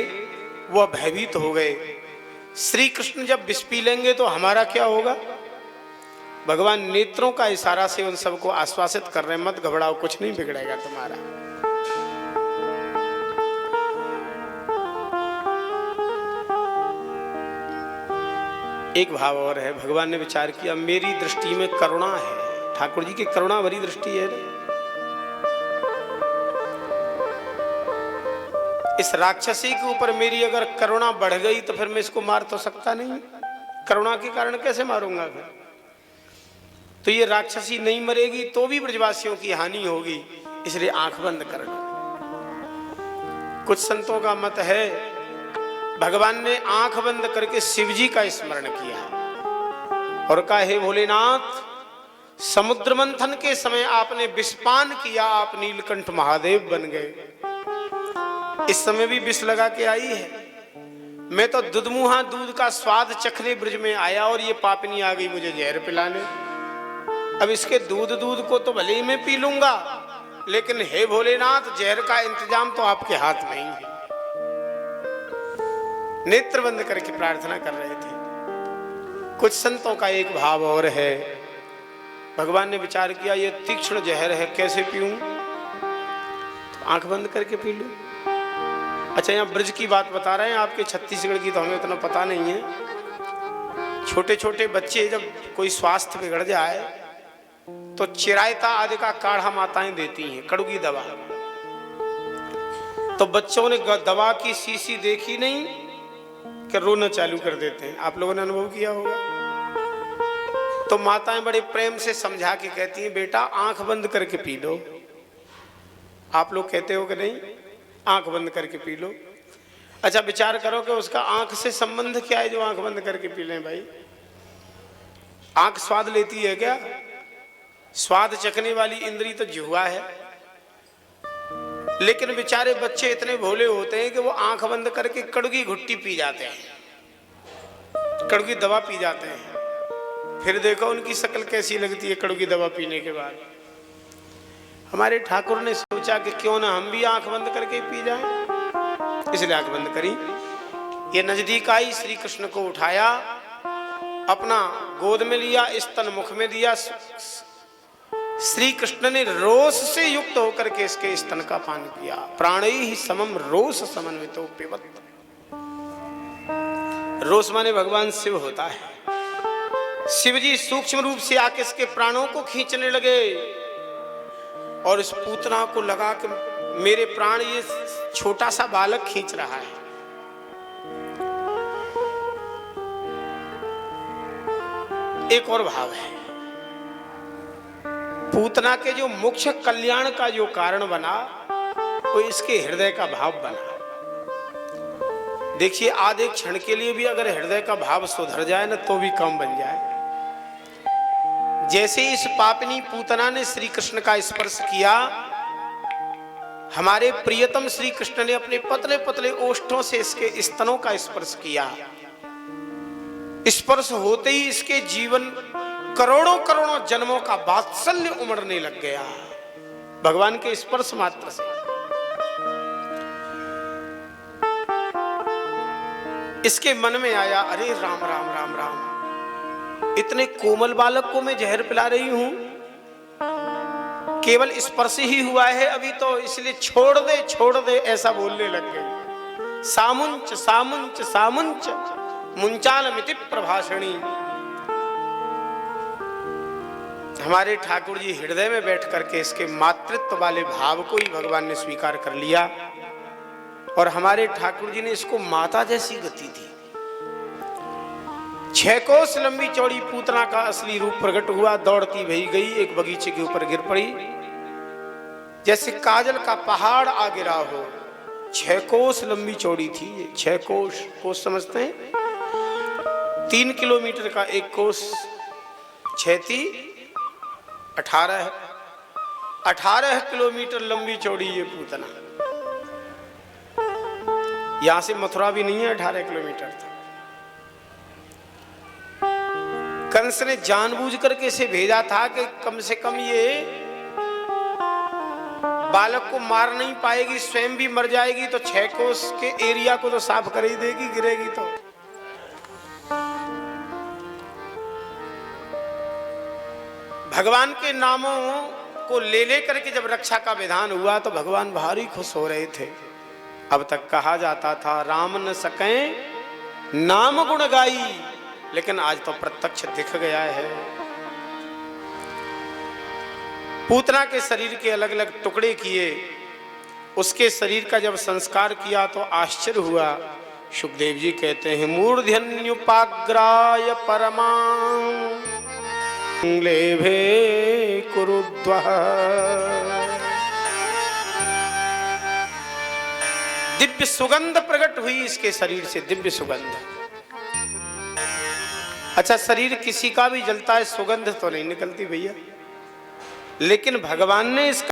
वह भयभीत हो गए। श्री कृष्ण जब विष पी लेंगे तो हमारा क्या होगा? भगवान नेत्रों का इशारा से उन सबको आश्वासित कर रहे, मत घबराओ, कुछ नहीं बिगड़ेगा तुम्हारा। एक भाव और है, भगवान ने विचार किया मेरी दृष्टि में करुणा है। ठाकुर जी की करुणा भरी दृष्टि है। इस राक्षसी के ऊपर मेरी अगर करुणा बढ़ गई तो फिर मैं इसको मार तो सकता नहीं। करुणा के कारण कैसे मारूंगा फिर? तो ये राक्षसी नहीं मरेगी तो भी ब्रजवासियों की हानि होगी, इसलिए आंख बंद कर लो। कुछ संतों का मत है भगवान ने आंख बंद करके शिव जी का स्मरण किया और कहा, हे भोलेनाथ, समुद्र मंथन के समय आपने विषपान किया, आप नीलकंठ महादेव बन गए। इस समय भी विष लगा के आई है। मैं तो दुधमुहा दूध का स्वाद चखने ब्रज में आया और ये पापनी आ गई मुझे जहर पिलाने। अब इसके दूध को तो भले ही मैं पी लूंगा, लेकिन हे भोलेनाथ, जहर का इंतजाम तो आपके हाथ में ही है। नेत्र बंद करके प्रार्थना कर रहे थे। कुछ संतों का एक भाव और है, भगवान ने विचार किया ये तीक्ष्ण जहर है, कैसे पीऊं? तो आंख बंद करके पी लूं। अच्छा, यहाँ ब्रज की बात बता रहे हैं, आपके छत्तीसगढ़ की तो हमें उतना पता नहीं है। छोटे छोटे बच्चे जब कोई स्वास्थ्य बिगड़ जाए तो चिरायता आदि का काढ़ा माताएं देती हैं, कड़वी दवा। तो बच्चों ने दवा की शीशी देखी नहीं कि रोना चालू कर देते हैं। आप लोगों ने अनुभव किया होगा। तो माताएं बड़े प्रेम से समझा के कहती हैं, बेटा आंख बंद करके पी लो। आप लोग कहते हो कि नहीं, आंख बंद करके पी लो। अच्छा, विचार करो कि उसका आंख से संबंध क्या है जो आंख बंद करके पी लें भाई? आंख स्वाद लेती है क्या? स्वाद चखने वाली इंद्री तो जिह्वा है। लेकिन बेचारे बच्चे इतने भोले होते हैं कि वो आंख बंद करके कड़गी घुट्टी पी जाते हैं, कड़गी दवा पी जाते हैं। फिर देखो उनकी शक्ल कैसी लगती है कड़गी दवा पीने के बाद। हमारे ठाकुर ने सोचा कि क्यों ना हम भी आंख बंद करके पी जाएं, इसलिए आंख बंद करी। ये नजदीक आई, श्री कृष्ण को उठाया, अपना गोद में लिया, स्तन मुख में दिया। श्री कृष्ण ने रोष से युक्त होकर के इसके स्तन का पान किया। प्राणैः समम रोष समन्वितो पिबत। रोष माने भगवान शिव होता है। शिव जी सूक्ष्म रूप से आके इसके प्राणों को खींचने लगे और इस पूतना को लगा कि मेरे प्राण ये छोटा सा बालक खींच रहा है। एक और भाव है, पूतना के जो मुख्य कल्याण का जो कारण बना वो इसके हृदय का भाव बना। देखिए, आधे क्षण के लिए भी अगर हृदय का भाव सुधर जाए ना तो भी काम बन जाए। जैसे इस पापनी पूतना ने श्री कृष्ण का स्पर्श किया, हमारे प्रियतम श्री कृष्ण ने अपने पतले पतले ओष्ठों से इसके स्तनों का स्पर्श किया। स्पर्श होते ही इसके जीवन करोड़ों करोड़ों जन्मों का वात्सल्य उमड़ने लग गया भगवान के स्पर्श मात्र से। इसके मन में आया, अरे राम राम राम राम, इतने कोमल बालक को मैं जहर पिला रही हूं, केवल स्पर्श ही हुआ है अभी तो, इसलिए छोड़ दे ऐसा बोलने लग गए। सामुंच सामुंच सामुंच मुंचालमिति प्रभाषणी। हमारे ठाकुर जी हृदय में बैठ करके इसके मातृत्व वाले भाव को ही भगवान ने स्वीकार कर लिया और हमारे ठाकुर जी ने इसको माता जैसी गति दी। 6 कोस लंबी चौड़ी पूतना का असली रूप प्रकट हुआ। दौड़ती भई गई, एक बगीचे के ऊपर गिर पड़ी, जैसे काजल का पहाड़ आ गिरा हो। 6 कोस लंबी चौड़ी थी। 6 कोस समझते हैं? 3 किलोमीटर का एक कोस, 6 थी 18 किलोमीटर लंबी चौड़ी ये पूतना। यहां से मथुरा भी नहीं है, 18 किलोमीटर था। कंस ने जानबूझ करके इसे भेजा था कि कम से कम ये बालक को मार नहीं पाएगी, स्वयं भी मर जाएगी, तो 6 कोस के एरिया को तो साफ कर ही देगी, गिरेगी तो। भगवान के नामों को ले करके जब रक्षा का विधान हुआ तो भगवान भारी खुश हो रहे थे। अब तक कहा जाता था राम न सकें नाम गुण गाई, लेकिन आज तो प्रत्यक्ष दिख गया है। पूतना के शरीर के अलग अलग टुकड़े किए, उसके शरीर का जब संस्कार किया तो आश्चर्य हुआ। सुखदेव जी कहते हैं मूर्धन्युपाग्राय परमां लेभे कुरुद्वः। दिव्य सुगंध प्रकट हुई इसके शरीर से, दिव्य सुगंध। अच्छा, शरीर किसी का भी जलता है, सुगंध तो नहीं निकलती भैया, लेकिन भगवान ने इसका